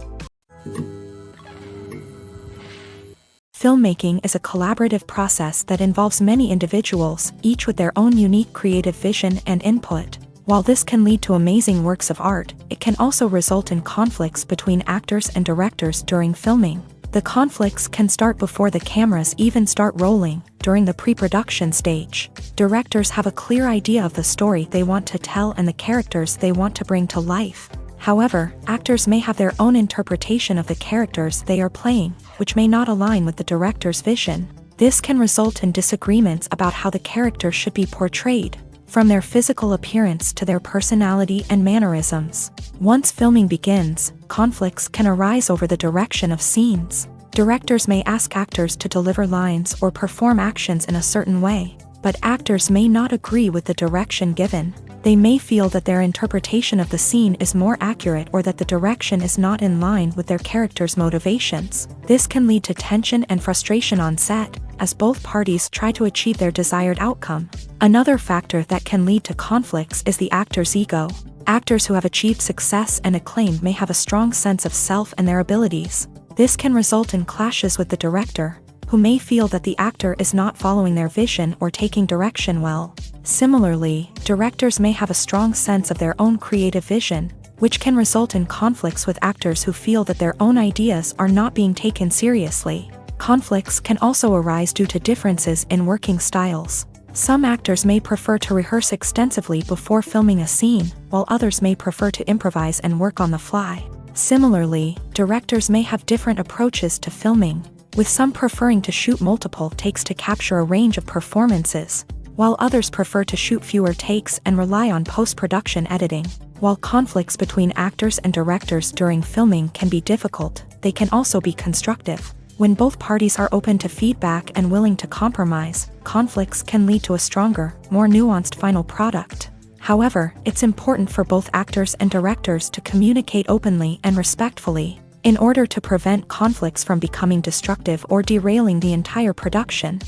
Filmmaking is a collaborative process that involves many individuals, each with their own unique creative vision and input. While this can lead to amazing works of art, it can also result in conflicts between actors and directors during filming. The conflicts can start before the cameras even start rolling, during the pre-production stage. Directors have a clear idea of the story they want to tell and the characters they want to bring to life. However, actors may have their own interpretation of the characters they are playing, which may not align with the director's vision. This can result in disagreements about how the character should be portrayed, from their physical appearance to their personality and mannerisms. Once filming begins, conflicts can arise over the direction of scenes. Directors may ask actors to deliver lines or perform actions in a certain way, but actors may not agree with the direction given. They may feel that their interpretation of the scene is more accurate or that the direction is not in line with their character's motivations. This can lead to tension and frustration on set, as both parties try to achieve their desired outcome. Another factor that can lead to conflicts is the actor's ego. Actors who have achieved success and acclaim may have a strong sense of self and their abilities. This can result in clashes with the director, who may feel that the actor is not following their vision or taking direction well. Similarly, directors may have a strong sense of their own creative vision, which can result in conflicts with actors who feel that their own ideas are not being taken seriously. Conflicts can also arise due to differences in working styles. Some actors may prefer to rehearse extensively before filming a scene, while others may prefer to improvise and work on the fly. Similarly, directors may have different approaches to filming, with some preferring to shoot multiple takes to capture a range of performances, while others prefer to shoot fewer takes and rely on post-production editing. While conflicts between actors and directors during filming can be difficult, they can also be constructive. When both parties are open to feedback and willing to compromise, conflicts can lead to a stronger, more nuanced final product. However, it's important for both actors and directors to communicate openly and respectfully, in order to prevent conflicts from becoming destructive or derailing the entire production.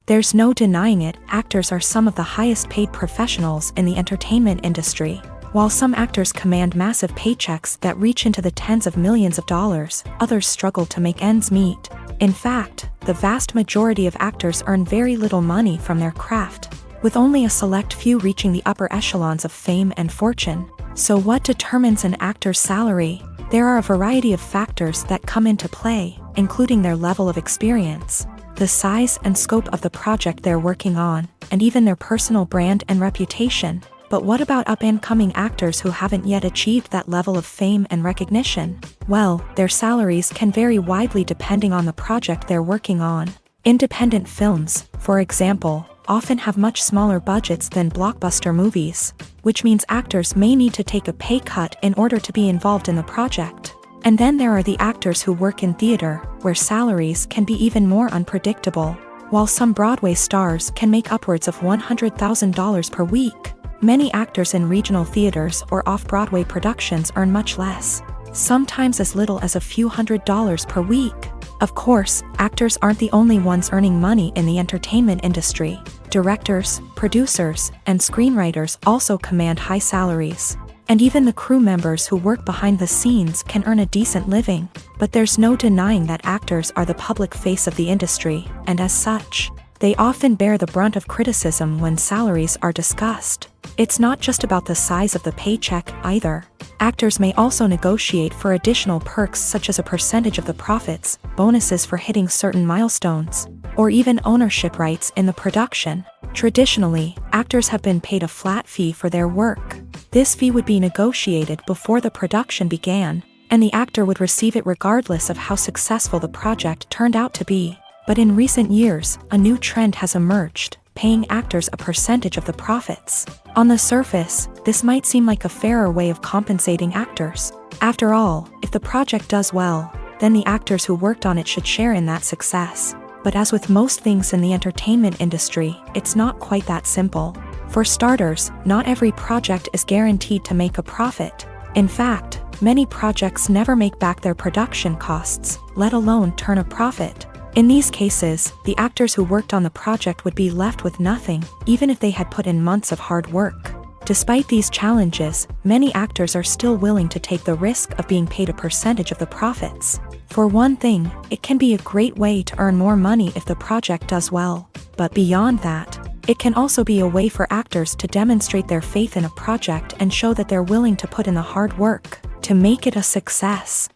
There's no denying it, actors are some of the highest paid professionals in the entertainment industry. While some actors command massive paychecks that reach into the tens of millions of dollars, others struggle to make ends meet. In fact, the vast majority of actors earn very little money from their craft, with only a select few reaching the upper echelons of fame and fortune. So what determines an actor's salary? There are a variety of factors that come into play, including their level of experience, the size and scope of the project they're working on, and even their personal brand and reputation. But what about up-and-coming actors who haven't yet achieved that level of fame and recognition? Well, their salaries can vary widely depending on the project they're working on. Independent films, for example, often have much smaller budgets than blockbuster movies, which means actors may need to take a pay cut in order to be involved in the project. And then there are the actors who work in theater, where salaries can be even more unpredictable. While some Broadway stars can make upwards of $100,000 per week, many actors in regional theaters or off-Broadway productions earn much less, sometimes as little as a few $100s per week. Of course, actors aren't the only ones earning money in the entertainment industry. Directors, producers, and screenwriters also command high salaries. And even the crew members who work behind the scenes can earn a decent living. But there's no denying that actors are the public face of the industry, and as such, they often bear the brunt of criticism when salaries are discussed. It's not just about the size of the paycheck, either. Actors may also negotiate for additional perks such as a percentage of the profits, bonuses for hitting certain milestones, or even ownership rights in the production. Traditionally, actors have been paid a flat fee for their work. This fee would be negotiated before the production began, and the actor would receive it regardless of how successful the project turned out to be. But in recent years, a new trend has emerged, paying actors a percentage of the profits. On the surface, this might seem like a fairer way of compensating actors. After all, if the project does well, then the actors who worked on it should share in that success. But as with most things in the entertainment industry, it's not quite that simple. For starters, not every project is guaranteed to make a profit. In fact, many projects never make back their production costs, let alone turn a profit. In these cases, the actors who worked on the project would be left with nothing, even if they had put in months of hard work. Despite these challenges, many actors are still willing to take the risk of being paid a percentage of the profits. For one thing, it can be a great way to earn more money if the project does well. But beyond that, it can also be a way for actors to demonstrate their faith in a project and show that they're willing to put in the hard work to make it a success.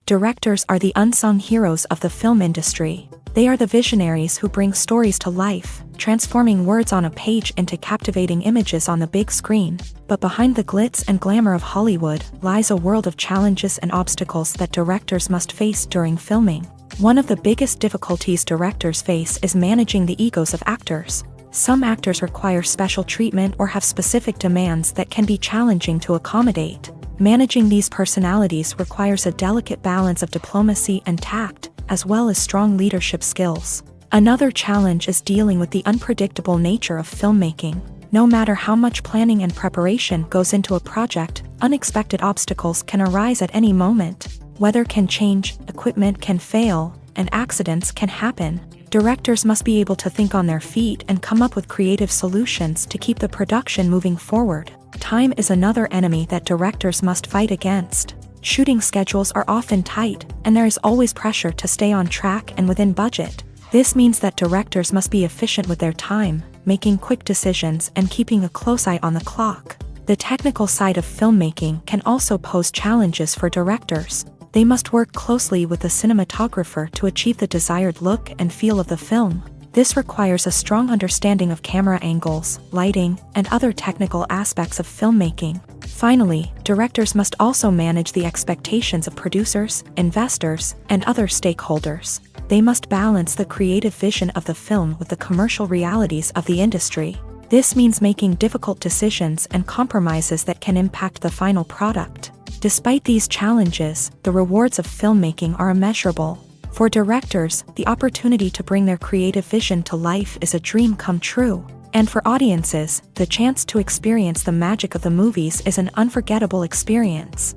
Directors are the unsung heroes of the film industry. They are the visionaries who bring stories to life, transforming words on a page into captivating images on the big screen. But behind the glitz and glamour of Hollywood lies a world of challenges and obstacles that directors must face during filming. One of the biggest difficulties directors face is managing the egos of actors. Some actors require special treatment or have specific demands that can be challenging to accommodate. Managing these personalities requires a delicate balance of diplomacy and tact, as well as strong leadership skills. Another challenge is dealing with the unpredictable nature of filmmaking. No matter how much planning and preparation goes into a project, unexpected obstacles can arise at any moment. Weather can change, equipment can fail, and accidents can happen. Directors must be able to think on their feet and come up with creative solutions to keep the production moving forward. Time is another enemy that directors must fight against. Shooting schedules are often tight, and there is always pressure to stay on track and within budget. This means that directors must be efficient with their time, making quick decisions and keeping a close eye on the clock. The technical side of filmmaking can also pose challenges for directors. They must work closely with the cinematographer to achieve the desired look and feel of the film. This requires a strong understanding of camera angles, lighting, and other technical aspects of filmmaking. Finally, directors must also manage the expectations of producers, investors, and other stakeholders. They must balance the creative vision of the film with the commercial realities of the industry. This means making difficult decisions and compromises that can impact the final product. Despite these challenges, the rewards of filmmaking are immeasurable. For directors, the opportunity to bring their creative vision to life is a dream come true. And for audiences, the chance to experience the magic of the movies is an unforgettable experience.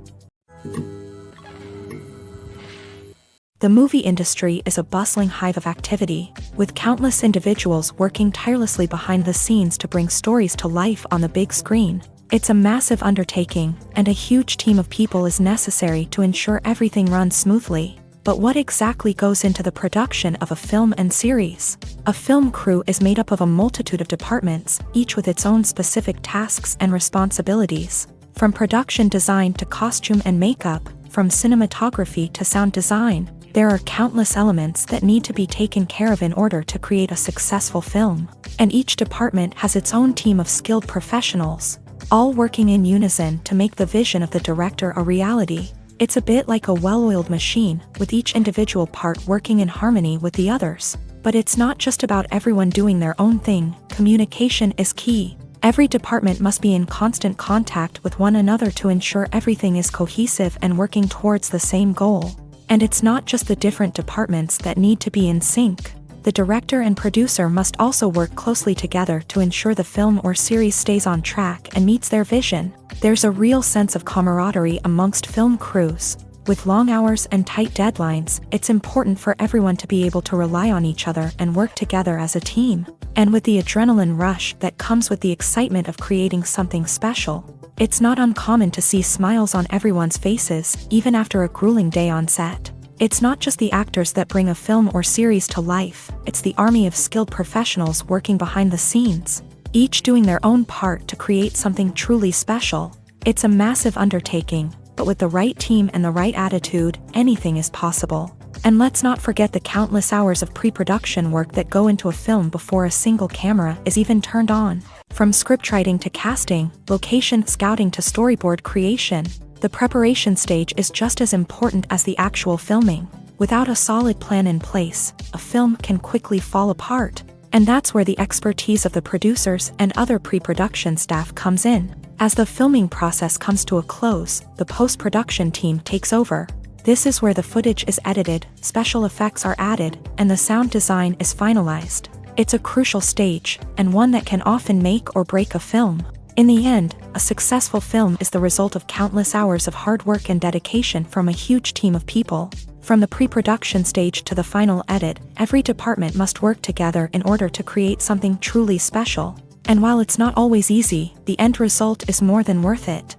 The movie industry is a bustling hive of activity, with countless individuals working tirelessly behind the scenes to bring stories to life on the big screen. It's a massive undertaking, and a huge team of people is necessary to ensure everything runs smoothly. But what exactly goes into the production of a film and series? A film crew is made up of a multitude of departments, each with its own specific tasks and responsibilities. From production design to costume and makeup, from cinematography to sound design, there are countless elements that need to be taken care of in order to create a successful film. And each department has its own team of skilled professionals, all working in unison to make the vision of the director a reality. It's a bit like a well-oiled machine, with each individual part working in harmony with the others. But it's not just about everyone doing their own thing. Communication is key. Every department must be in constant contact with one another to ensure everything is cohesive and working towards the same goal. And it's not just the different departments that need to be in sync. The director and producer must also work closely together to ensure the film or series stays on track and meets their vision. There's a real sense of camaraderie amongst film crews. With long hours and tight deadlines, it's important for everyone to be able to rely on each other and work together as a team. And with the adrenaline rush that comes with the excitement of creating something special, it's not uncommon to see smiles on everyone's faces, even after a grueling day on set. It's not just the actors that bring a film or series to life, it's the army of skilled professionals working behind the scenes, each doing their own part to create something truly special. It's a massive undertaking, but with the right team and the right attitude, anything is possible. And let's not forget the countless hours of pre-production work that go into a film before a single camera is even turned on. From scriptwriting to casting, location scouting to storyboard creation, the preparation stage is just as important as the actual filming. Without a solid plan in place, a film can quickly fall apart. And that's where the expertise of the producers and other pre-production staff comes in. As the filming process comes to a close, the post-production team takes over. This is where the footage is edited, special effects are added, and the sound design is finalized. It's a crucial stage, and one that can often make or break a film. In the end, a successful film is the result of countless hours of hard work and dedication from a huge team of people. From the pre-production stage to the final edit, every department must work together in order to create something truly special. And while it's not always easy, the end result is more than worth it.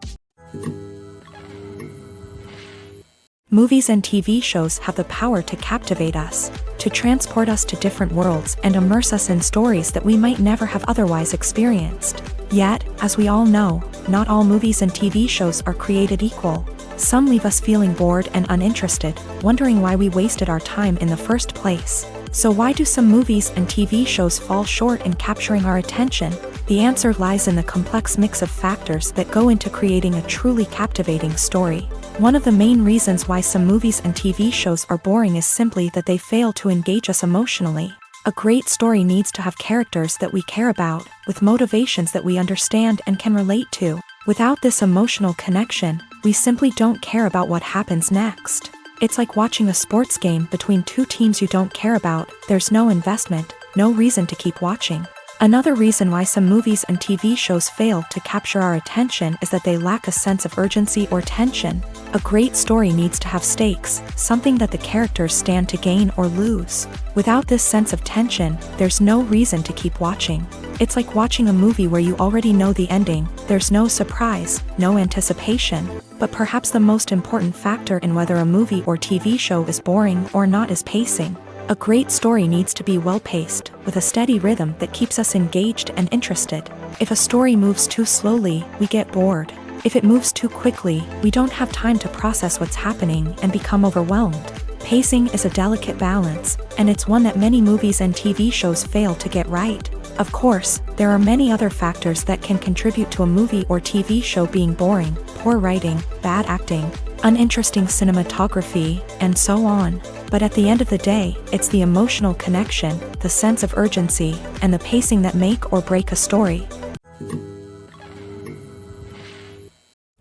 Movies and TV shows have the power to captivate us, to transport us to different worlds and immerse us in stories that we might never have otherwise experienced. Yet, as we all know, not all movies and TV shows are created equal. Some leave us feeling bored and uninterested, wondering why we wasted our time in the first place. So why do some movies and TV shows fall short in capturing our attention? The answer lies in the complex mix of factors that go into creating a truly captivating story. One of the main reasons why some movies and TV shows are boring is simply that they fail to engage us emotionally. A great story needs to have characters that we care about, with motivations that we understand and can relate to. Without this emotional connection, we simply don't care about what happens next. It's like watching a sports game between two teams you don't care about. There's no investment, no reason to keep watching. Another reason why some movies and TV shows fail to capture our attention is that they lack a sense of urgency or tension. A great story needs to have stakes, something that the characters stand to gain or lose. Without this sense of tension, there's no reason to keep watching. It's like watching a movie where you already know the ending. There's no surprise, no anticipation. But perhaps the most important factor in whether a movie or TV show is boring or not is pacing. A great story needs to be well-paced, with a steady rhythm that keeps us engaged and interested. If a story moves too slowly, we get bored. If it moves too quickly, we don't have time to process what's happening and become overwhelmed. Pacing is a delicate balance, and it's one that many movies and TV shows fail to get right. Of course, there are many other factors that can contribute to a movie or TV show being boring: poor writing, bad acting, uninteresting cinematography, and so on. But at the end of the day, it's the emotional connection, the sense of urgency, and the pacing that make or break a story.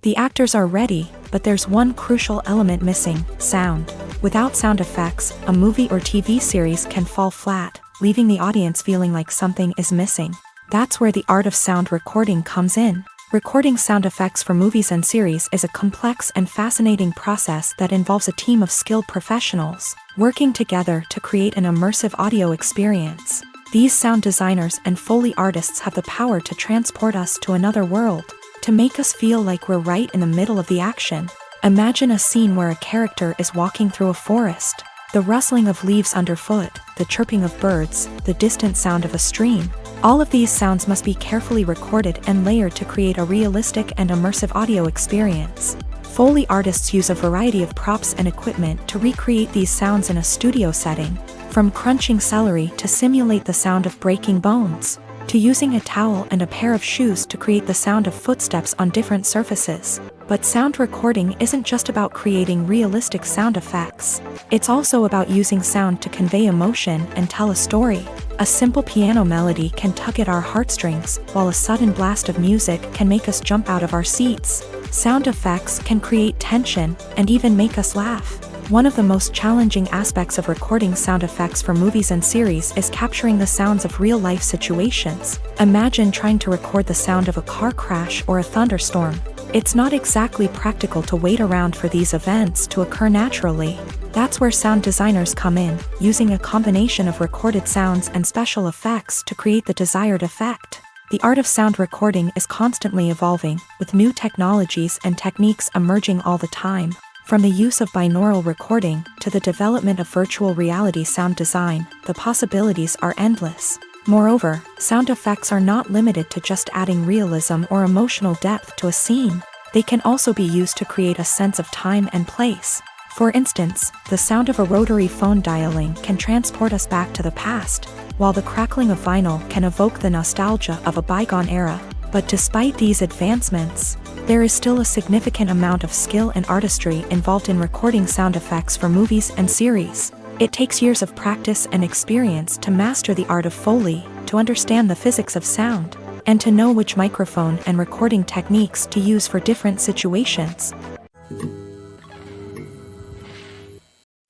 The actors are ready, but there's one crucial element missing: sound. Without sound effects, a movie or TV series can fall flat, leaving the audience feeling like something is missing. That's where the art of sound recording comes in. Recording sound effects for movies and series is a complex and fascinating process that involves a team of skilled professionals working together to create an immersive audio experience. These sound designers and Foley artists have the power to transport us to another world, to make us feel like we're right in the middle of the action. Imagine a scene where a character is walking through a forest. The rustling of leaves underfoot, the chirping of birds, the distant sound of a stream. All of these sounds must be carefully recorded and layered to create a realistic and immersive audio experience. Foley artists use a variety of props and equipment to recreate these sounds in a studio setting, from crunching celery to simulate the sound of breaking bones, to using a towel and a pair of shoes to create the sound of footsteps on different surfaces. But sound recording isn't just about creating realistic sound effects. It's also about using sound to convey emotion and tell a story. A simple piano melody can tug at our heartstrings, while a sudden blast of music can make us jump out of our seats. Sound effects can create tension and even make us laugh. One of the most challenging aspects of recording sound effects for movies and series is capturing the sounds of real-life situations. Imagine trying to record the sound of a car crash or a thunderstorm. It's not exactly practical to wait around for these events to occur naturally. That's where sound designers come in, using a combination of recorded sounds and special effects to create the desired effect. The art of sound recording is constantly evolving, with new technologies and techniques emerging all the time. From the use of binaural recording to the development of virtual reality sound design, the possibilities are endless. Moreover, sound effects are not limited to just adding realism or emotional depth to a scene. They can also be used to create a sense of time and place. For instance, the sound of a rotary phone dialing can transport us back to the past, while the crackling of vinyl can evoke the nostalgia of a bygone era. But despite these advancements, there is still a significant amount of skill and artistry involved in recording sound effects for movies and series. It takes years of practice and experience to master the art of Foley, to understand the physics of sound, and to know which microphone and recording techniques to use for different situations.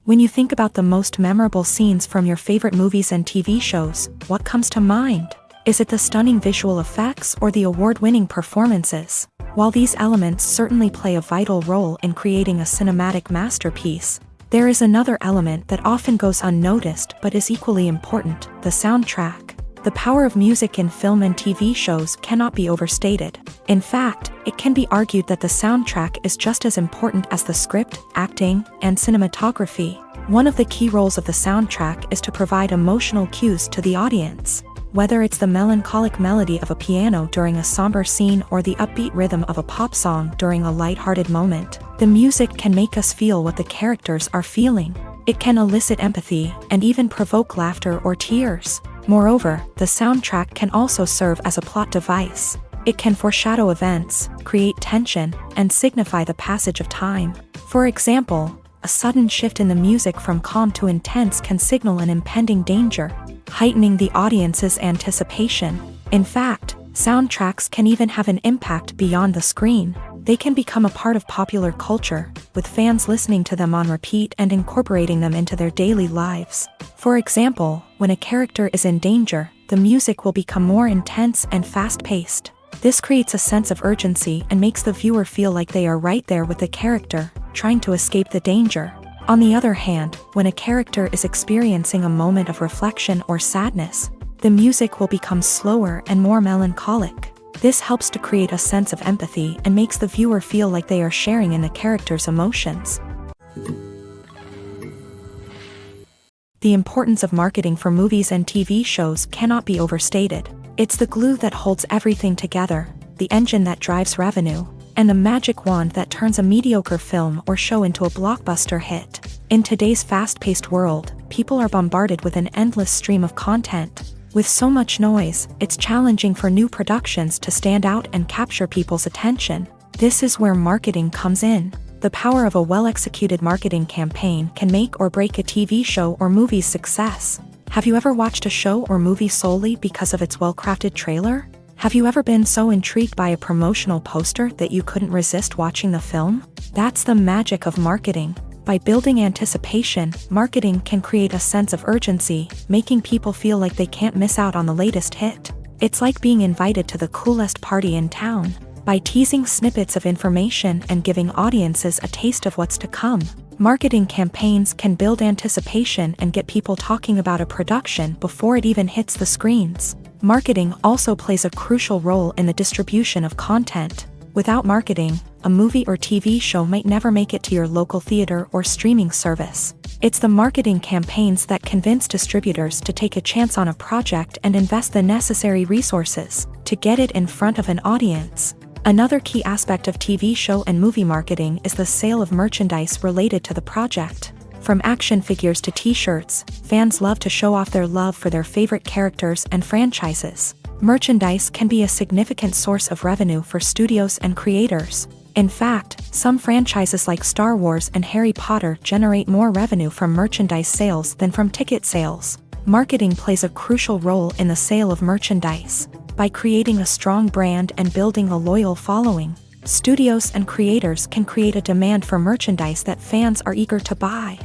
When you think about the most memorable scenes from your favorite movies and TV shows, what comes to mind? Is it the stunning visual effects or the award-winning performances? While these elements certainly play a vital role in creating a cinematic masterpiece, there is another element that often goes unnoticed but is equally important: the soundtrack. The power of music in film and TV shows cannot be overstated. In fact, it can be argued that the soundtrack is just as important as the script, acting, and cinematography. One of the key roles of the soundtrack is to provide emotional cues to the audience. Whether it's the melancholic melody of a piano during a somber scene or the upbeat rhythm of a pop song during a light-hearted moment, the music can make us feel what the characters are feeling. It can elicit empathy and even provoke laughter or tears. Moreover, the soundtrack can also serve as a plot device. It can foreshadow events, create tension, and signify the passage of time. For example, a sudden shift in the music from calm to intense can signal an impending danger, heightening the audience's anticipation. In fact, Soundtracks can even have an impact beyond the screen. They can become a part of popular culture, with fans listening to them on repeat and incorporating them into their daily lives. For example, when a character is in danger, the music will become more intense and fast-paced. This creates a sense of urgency and makes the viewer feel like they are right there with the character, trying to escape the danger. On the other hand, when a character is experiencing a moment of reflection or sadness, the music will become slower and more melancholic. This helps to create a sense of empathy and makes the viewer feel like they are sharing in the character's emotions. The importance of marketing for movies and TV shows cannot be overstated. It's the glue that holds everything together, the engine that drives revenue, and the magic wand that turns a mediocre film or show into a blockbuster hit. In today's fast-paced world, people are bombarded with an endless stream of content. With so much noise, it's challenging for new productions to stand out and capture people's attention. This is where marketing comes in. The power of a well-executed marketing campaign can make or break a TV show or movie's success. Have you ever watched a show or movie solely because of its well-crafted trailer? Have you ever been so intrigued by a promotional poster that you couldn't resist watching the film? That's the magic of marketing. By building anticipation, marketing can create a sense of urgency, making people feel like they can't miss out on the latest hit. It's like being invited to the coolest party in town. By teasing snippets of information and giving audiences a taste of what's to come, marketing campaigns can build anticipation and get people talking about a production before it even hits the screens. Marketing also plays a crucial role in the distribution of content. Without marketing, a movie or TV show might never make it to your local theater or streaming service. It's the marketing campaigns that convince distributors to take a chance on a project and invest the necessary resources to get it in front of an audience. Another key aspect of TV show and movie marketing is the sale of merchandise related to the project. From action figures to t-shirts, fans love to show off their love for their favorite characters and franchises. Merchandise can be a significant source of revenue for studios and creators. In fact, some franchises like Star Wars and Harry Potter generate more revenue from merchandise sales than from ticket sales. Marketing plays a crucial role in the sale of merchandise. By creating a strong brand and building a loyal following, studios and creators can create a demand for merchandise that fans are eager to buy.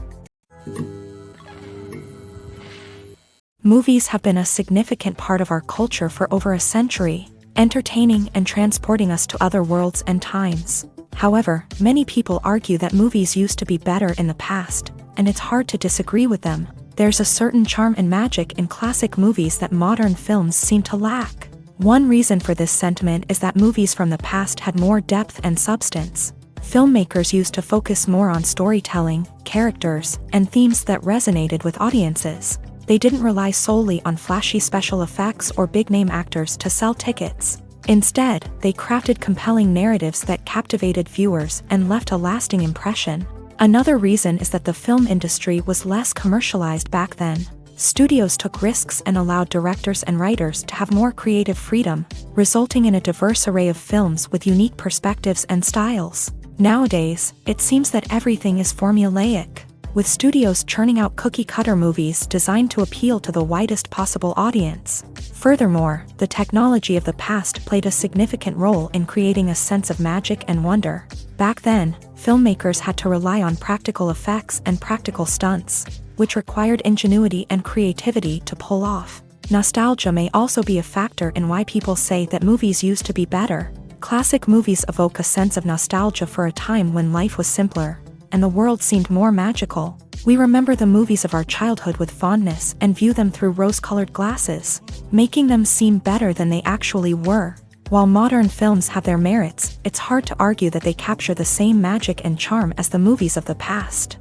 Movies have been a significant part of our culture for over a century, entertaining and transporting us to other worlds and times. However, many people argue that movies used to be better in the past, and it's hard to disagree with them. There's a certain charm and magic in classic movies that modern films seem to lack. One reason for this sentiment is that movies from the past had more depth and substance. Filmmakers used to focus more on storytelling, characters, and themes that resonated with audiences. They didn't rely solely on flashy special effects or big-name actors to sell tickets. Instead, they crafted compelling narratives that captivated viewers and left a lasting impression. Another reason is that the film industry was less commercialized back then. Studios took risks and allowed directors and writers to have more creative freedom, resulting in a diverse array of films with unique perspectives and styles. Nowadays, it seems that everything is formulaic, with studios churning out cookie-cutter movies designed to appeal to the widest possible audience. Furthermore, the technology of the past played a significant role in creating a sense of magic and wonder. Back then, filmmakers had to rely on practical effects and practical stunts, which required ingenuity and creativity to pull off. Nostalgia may also be a factor in why people say that movies used to be better. Classic movies evoke a sense of nostalgia for a time when life was simpler, and the world seemed more magical. We remember the movies of our childhood with fondness and view them through rose-colored glasses, making them seem better than they actually were. While modern films have their merits, it's hard to argue that they capture the same magic and charm as the movies of the past.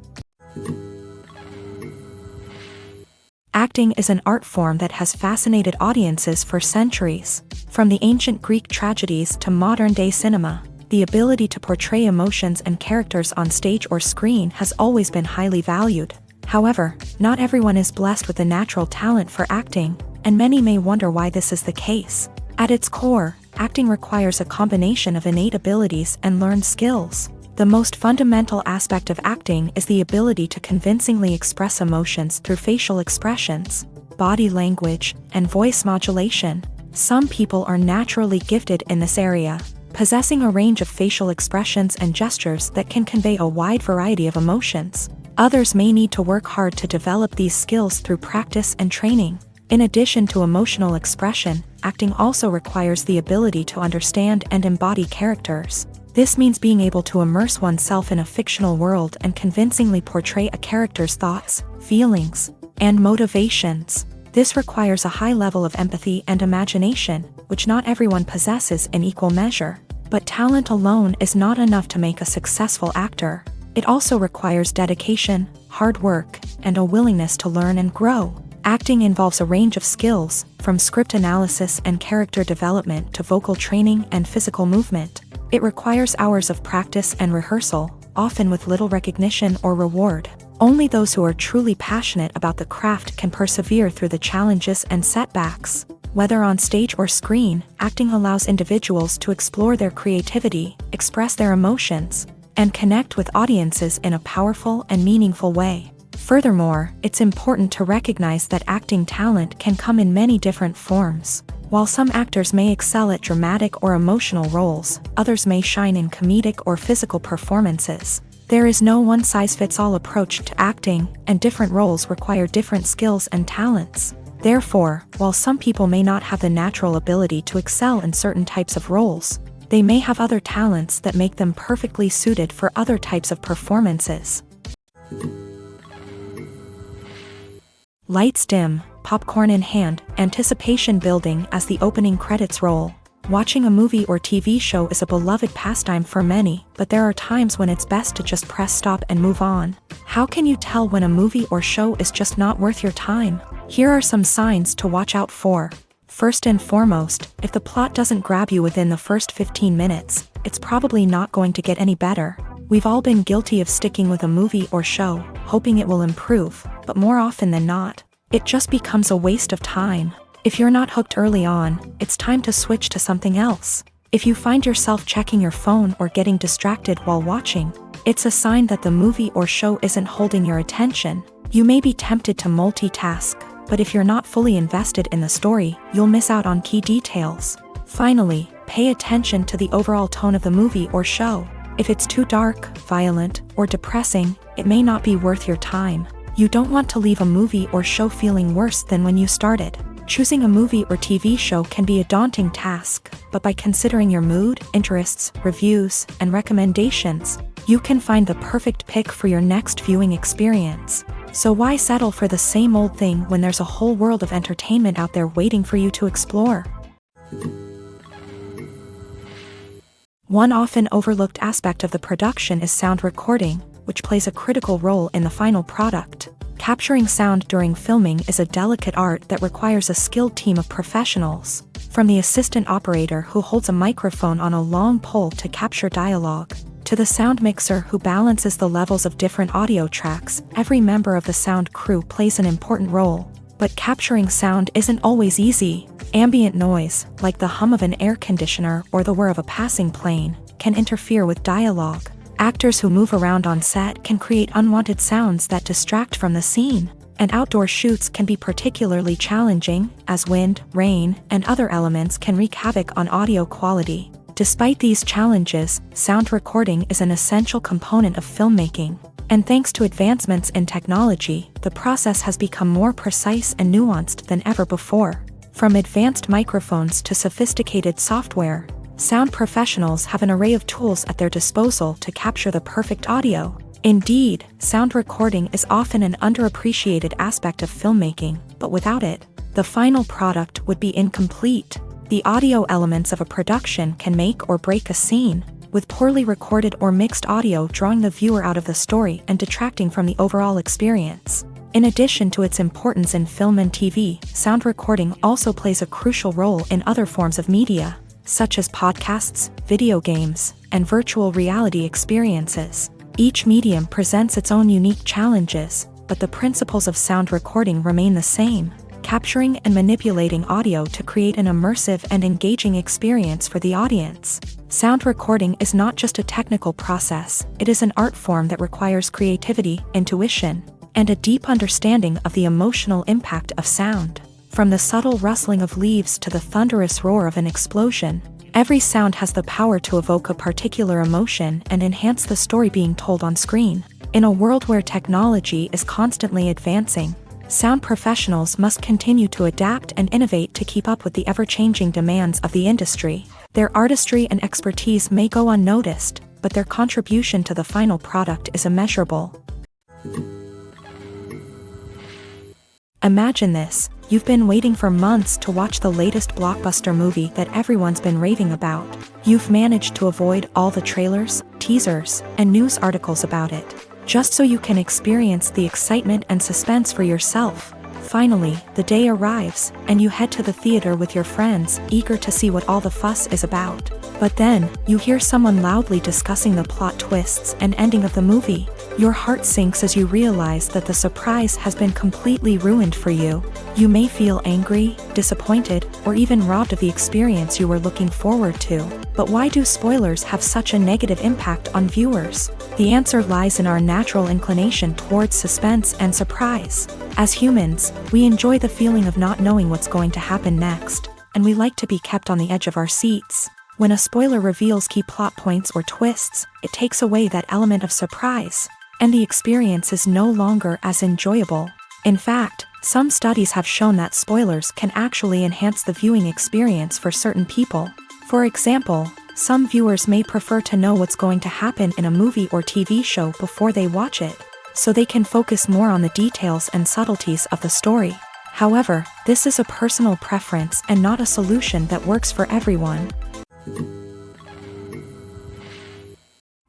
Acting is an art form that has fascinated audiences for centuries. From the ancient Greek tragedies to modern-day cinema, the ability to portray emotions and characters on stage or screen has always been highly valued. However, not everyone is blessed with the natural talent for acting, and many may wonder why this is the case. At its core, acting requires a combination of innate abilities and learned skills. The most fundamental aspect of acting is the ability to convincingly express emotions through facial expressions, body language, and voice modulation. Some people are naturally gifted in this area, possessing a range of facial expressions and gestures that can convey a wide variety of emotions. Others may need to work hard to develop these skills through practice and training. In addition to emotional expression, acting also requires the ability to understand and embody characters. This means being able to immerse oneself in a fictional world and convincingly portray a character's thoughts, feelings, and motivations. This requires a high level of empathy and imagination, which not everyone possesses in equal measure. But talent alone is not enough to make a successful actor. It also requires dedication, hard work, and a willingness to learn and grow. Acting involves a range of skills, from script analysis and character development to vocal training and physical movement. It requires hours of practice and rehearsal, often with little recognition or reward. Only those who are truly passionate about the craft can persevere through the challenges and setbacks. Whether on stage or screen, acting allows individuals to explore their creativity, express their emotions, and connect with audiences in a powerful and meaningful way. Furthermore, it's important to recognize that acting talent can come in many different forms. While some actors may excel at dramatic or emotional roles, others may shine in comedic or physical performances. There is no one-size-fits-all approach to acting, and different roles require different skills and talents. Therefore, while some people may not have the natural ability to excel in certain types of roles, they may have other talents that make them perfectly suited for other types of performances. Lights dim, popcorn in hand, anticipation building as the opening credits roll. Watching a movie or TV show is a beloved pastime for many, but there are times when it's best to just press stop and move on. How can you tell when a movie or show is just not worth your time? Here are some signs to watch out for. First and foremost, if the plot doesn't grab you within the first 15 minutes, it's probably not going to get any better. We've all been guilty of sticking with a movie or show, hoping it will improve, but more often than not, it just becomes a waste of time. If you're not hooked early on, it's time to switch to something else. If you find yourself checking your phone or getting distracted while watching, it's a sign that the movie or show isn't holding your attention. You may be tempted to multitask, but if you're not fully invested in the story, you'll miss out on key details. Finally, pay attention to the overall tone of the movie or show. If it's too dark, violent, or depressing, it may not be worth your time. You don't want to leave a movie or show feeling worse than when you started. Choosing a movie or TV show can be a daunting task, but by considering your mood, interests, reviews, and recommendations, you can find the perfect pick for your next viewing experience. So why settle for the same old thing when there's a whole world of entertainment out there waiting for you to explore? One often overlooked aspect of the production is sound recording, which plays a critical role in the final product. Capturing sound during filming is a delicate art that requires a skilled team of professionals. From the assistant operator who holds a microphone on a long pole to capture dialogue, to the sound mixer who balances the levels of different audio tracks, every member of the sound crew plays an important role. But capturing sound isn't always easy. Ambient noise, like the hum of an air conditioner or the whir of a passing plane, can interfere with dialogue. Actors who move around on set can create unwanted sounds that distract from the scene. And outdoor shoots can be particularly challenging, as wind, rain, and other elements can wreak havoc on audio quality. Despite these challenges, sound recording is an essential component of filmmaking. And thanks to advancements in technology, the process has become more precise and nuanced than ever before. From advanced microphones to sophisticated software, sound professionals have an array of tools at their disposal to capture the perfect audio. Indeed, sound recording is often an underappreciated aspect of filmmaking, but without it, the final product would be incomplete. The audio elements of a production can make or break a scene, with poorly recorded or mixed audio drawing the viewer out of the story and detracting from the overall experience. In addition to its importance in film and TV, sound recording also plays a crucial role in other forms of media, such as podcasts, video games, and virtual reality experiences. Each medium presents its own unique challenges, but the principles of sound recording remain the same: capturing and manipulating audio to create an immersive and engaging experience for the audience. Sound recording is not just a technical process, it is an art form that requires creativity, intuition, and a deep understanding of the emotional impact of sound. From the subtle rustling of leaves to the thunderous roar of an explosion, every sound has the power to evoke a particular emotion and enhance the story being told on screen. In a world where technology is constantly advancing, sound professionals must continue to adapt and innovate to keep up with the ever-changing demands of the industry. Their artistry and expertise may go unnoticed, but their contribution to the final product is immeasurable. Imagine this: you've been waiting for months to watch the latest blockbuster movie that everyone's been raving about. You've managed to avoid all the trailers, teasers, and news articles about it, just so you can experience the excitement and suspense for yourself. Finally, the day arrives, and you head to the theater with your friends, eager to see what all the fuss is about. But then, you hear someone loudly discussing the plot twists and ending of the movie. Your heart sinks as you realize that the surprise has been completely ruined for you. You may feel angry, disappointed, or even robbed of the experience you were looking forward to. But why do spoilers have such a negative impact on viewers? The answer lies in our natural inclination towards suspense and surprise. As humans, we enjoy the feeling of not knowing what's going to happen next, and we like to be kept on the edge of our seats. When a spoiler reveals key plot points or twists, it takes away that element of surprise, and the experience is no longer as enjoyable. In fact, some studies have shown that spoilers can actually enhance the viewing experience for certain people. For example, some viewers may prefer to know what's going to happen in a movie or TV show before they watch it, so they can focus more on the details and subtleties of the story. However, this is a personal preference and not a solution that works for everyone.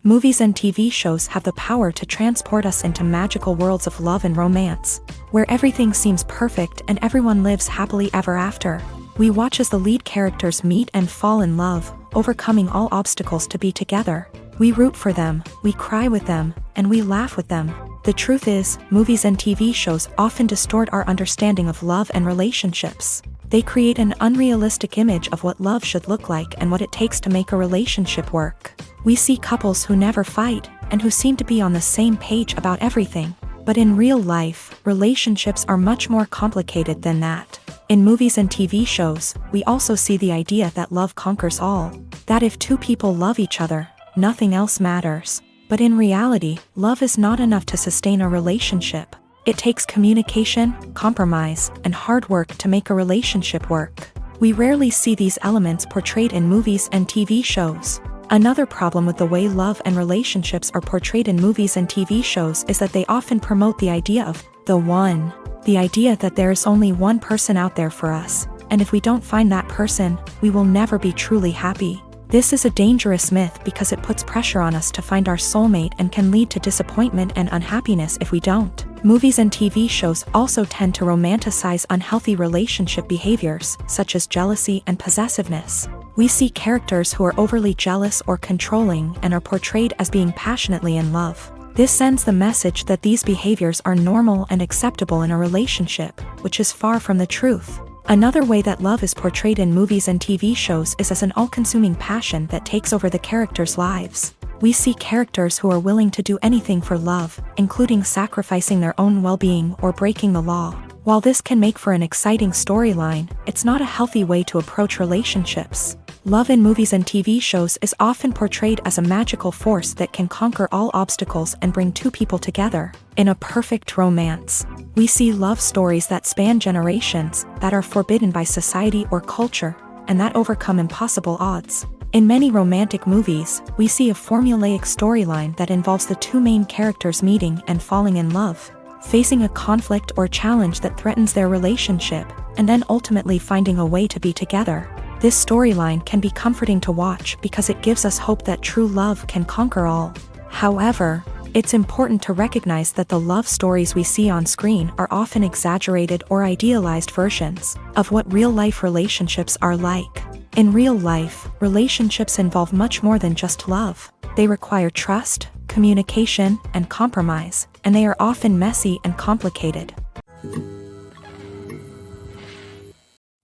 Movies and TV shows have the power to transport us into magical worlds of love and romance, where everything seems perfect and everyone lives happily ever after. We watch as the lead characters meet and fall in love, overcoming all obstacles to be together. We root for them, we cry with them, and we laugh with them. The truth is, movies and TV shows often distort our understanding of love and relationships. They create an unrealistic image of what love should look like and what it takes to make a relationship work. We see couples who never fight, and who seem to be on the same page about everything. But in real life, relationships are much more complicated than that. In movies and TV shows, we also see the idea that love conquers all. That if two people love each other, nothing else matters. But in reality, love is not enough to sustain a relationship. It takes communication, compromise, and hard work to make a relationship work. We rarely see these elements portrayed in movies and TV shows. Another problem with the way love and relationships are portrayed in movies and TV shows is that they often promote the idea of the one. The idea that there is only one person out there for us, and if we don't find that person, we will never be truly happy. This is a dangerous myth because it puts pressure on us to find our soulmate and can lead to disappointment and unhappiness if we don't. Movies and TV shows also tend to romanticize unhealthy relationship behaviors, such as jealousy and possessiveness. We see characters who are overly jealous or controlling and are portrayed as being passionately in love. This sends the message that these behaviors are normal and acceptable in a relationship, which is far from the truth. Another way that love is portrayed in movies and TV shows is as an all-consuming passion that takes over the characters' lives. We see characters who are willing to do anything for love, including sacrificing their own well-being or breaking the law. While this can make for an exciting storyline, it's not a healthy way to approach relationships. Love in movies and TV shows is often portrayed as a magical force that can conquer all obstacles and bring two people together. In a perfect romance, we see love stories that span generations, that are forbidden by society or culture, and that overcome impossible odds. In many romantic movies, we see a formulaic storyline that involves the two main characters meeting and falling in love, facing a conflict or challenge that threatens their relationship, and then ultimately finding a way to be together. This storyline can be comforting to watch because it gives us hope that true love can conquer all. However, it's important to recognize that the love stories we see on screen are often exaggerated or idealized versions of what real-life relationships are like. In real life, relationships involve much more than just love. They require trust, communication, and compromise, and they are often messy and complicated.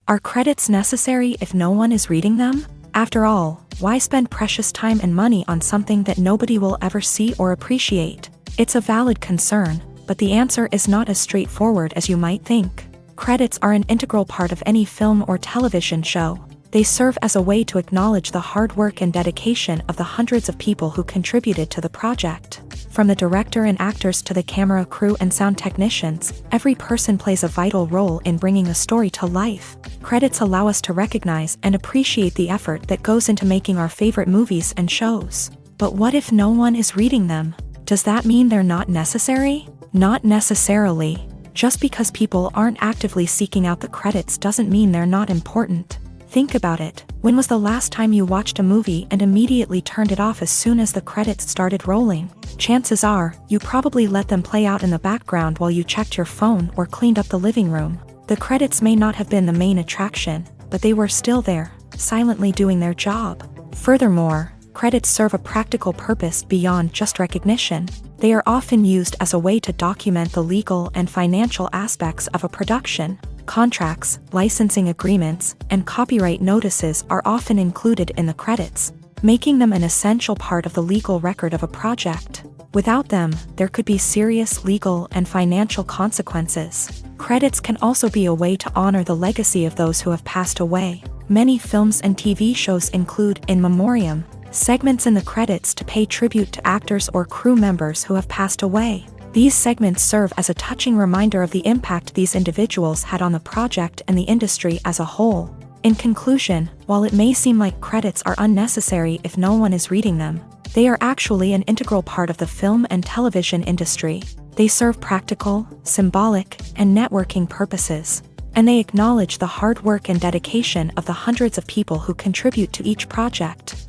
Are credits necessary if no one is reading them? After all, why spend precious time and money on something that nobody will ever see or appreciate? It's a valid concern, but the answer is not as straightforward as you might think. Credits are an integral part of any film or television show. They serve as a way to acknowledge the hard work and dedication of the hundreds of people who contributed to the project. From the director and actors to the camera crew and sound technicians, every person plays a vital role in bringing a story to life. Credits allow us to recognize and appreciate the effort that goes into making our favorite movies and shows. But what if no one is reading them? Does that mean they're not necessary? Not necessarily. Just because people aren't actively seeking out the credits doesn't mean they're not important. Think about it. When was the last time you watched a movie and immediately turned it off as soon as the credits started rolling? Chances are, you probably let them play out in the background while you checked your phone or cleaned up the living room. The credits may not have been the main attraction, but they were still there, silently doing their job. Furthermore, credits serve a practical purpose beyond just recognition. They are often used as a way to document the legal and financial aspects of a production. Contracts, licensing agreements, and copyright notices are often included in the credits, making them an essential part of the legal record of a project. Without them, there could be serious legal and financial consequences. Credits can also be a way to honor the legacy of those who have passed away. Many films and TV shows include in memoriam segments in the credits to pay tribute to actors or crew members who have passed away. These segments serve as a touching reminder of the impact these individuals had on the project and the industry as a whole. In conclusion, while it may seem like credits are unnecessary if no one is reading them, they are actually an integral part of the film and television industry. They serve practical, symbolic, and networking purposes, and they acknowledge the hard work and dedication of the hundreds of people who contribute to each project.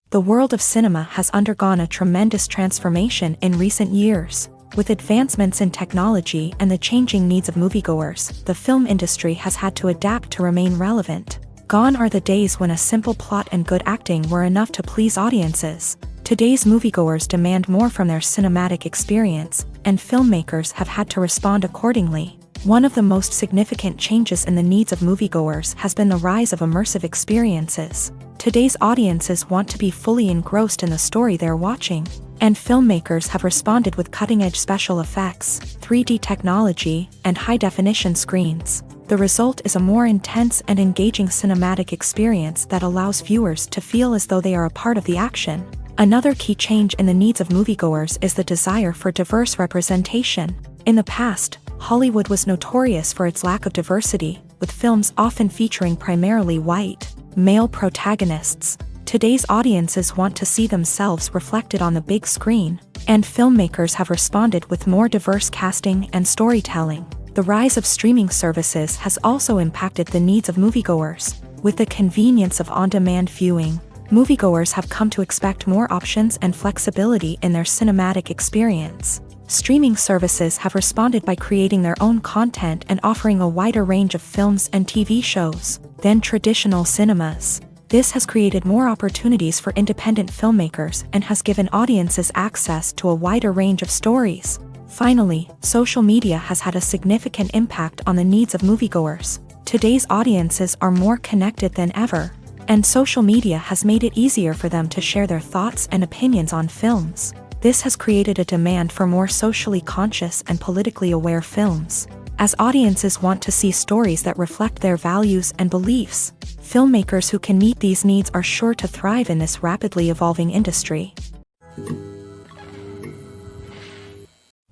The world of cinema has undergone a tremendous transformation in recent years. With advancements in technology and the changing needs of moviegoers, the film industry has had to adapt to remain relevant. Gone are the days when a simple plot and good acting were enough to please audiences. Today's moviegoers demand more from their cinematic experience, and filmmakers have had to respond accordingly. One of the most significant changes in the needs of moviegoers has been the rise of immersive experiences. Today's audiences want to be fully engrossed in the story they're watching, and filmmakers have responded with cutting-edge special effects, 3D technology, and high-definition screens. The result is a more intense and engaging cinematic experience that allows viewers to feel as though they are a part of the action. Another key change in the needs of moviegoers is the desire for diverse representation. In the past, Hollywood was notorious for its lack of diversity, with films often featuring primarily white, male protagonists. Today's audiences want to see themselves reflected on the big screen, and filmmakers have responded with more diverse casting and storytelling. The rise of streaming services has also impacted the needs of moviegoers. With the convenience of on-demand viewing, moviegoers have come to expect more options and flexibility in their cinematic experience. Streaming services have responded by creating their own content and offering a wider range of films and TV shows than traditional cinemas. This has created more opportunities for independent filmmakers and has given audiences access to a wider range of stories. Finally, social media has had a significant impact on the needs of moviegoers. Today's audiences are more connected than ever, and social media has made it easier for them to share their thoughts and opinions on films. This has created a demand for more socially conscious and politically aware films. As audiences want to see stories that reflect their values and beliefs, filmmakers who can meet these needs are sure to thrive in this rapidly evolving industry.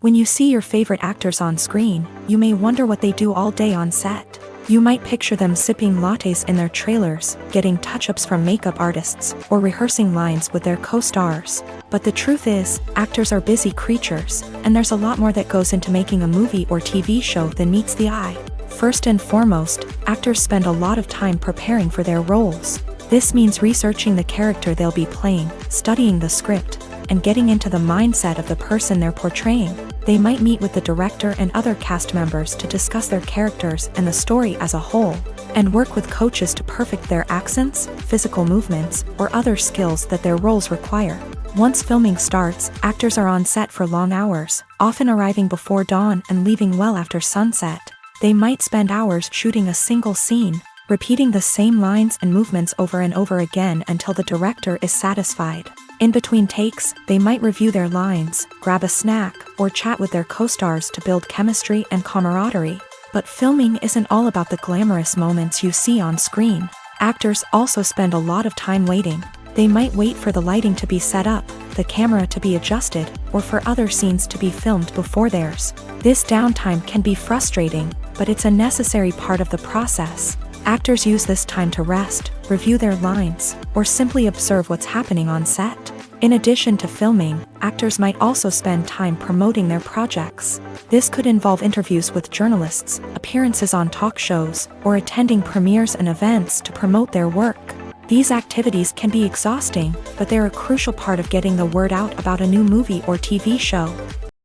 When you see your favorite actors on screen, you may wonder what they do all day on set. You might picture them sipping lattes in their trailers, getting touch-ups from makeup artists, or rehearsing lines with their co-stars. But the truth is, actors are busy creatures, and there's a lot more that goes into making a movie or TV show than meets the eye. First and foremost, actors spend a lot of time preparing for their roles. This means researching the character they'll be playing, studying the script, and getting into the mindset of the person they're portraying. They might meet with the director and other cast members to discuss their characters and the story as a whole, and work with coaches to perfect their accents, physical movements, or other skills that their roles require. Once filming starts, actors are on set for long hours, often arriving before dawn and leaving well after sunset. They might spend hours shooting a single scene, repeating the same lines and movements over and over again until the director is satisfied. In between takes, they might review their lines, grab a snack, or chat with their co-stars to build chemistry and camaraderie. But filming isn't all about the glamorous moments you see on screen. Actors also spend a lot of time waiting. They might wait for the lighting to be set up, the camera to be adjusted, or for other scenes to be filmed before theirs. This downtime can be frustrating, but it's a necessary part of the process. Actors use this time to rest, review their lines, or simply observe what's happening on set. In addition to filming, actors might also spend time promoting their projects. This could involve interviews with journalists, appearances on talk shows, or attending premieres and events to promote their work. These activities can be exhausting, but they're a crucial part of getting the word out about a new movie or TV show.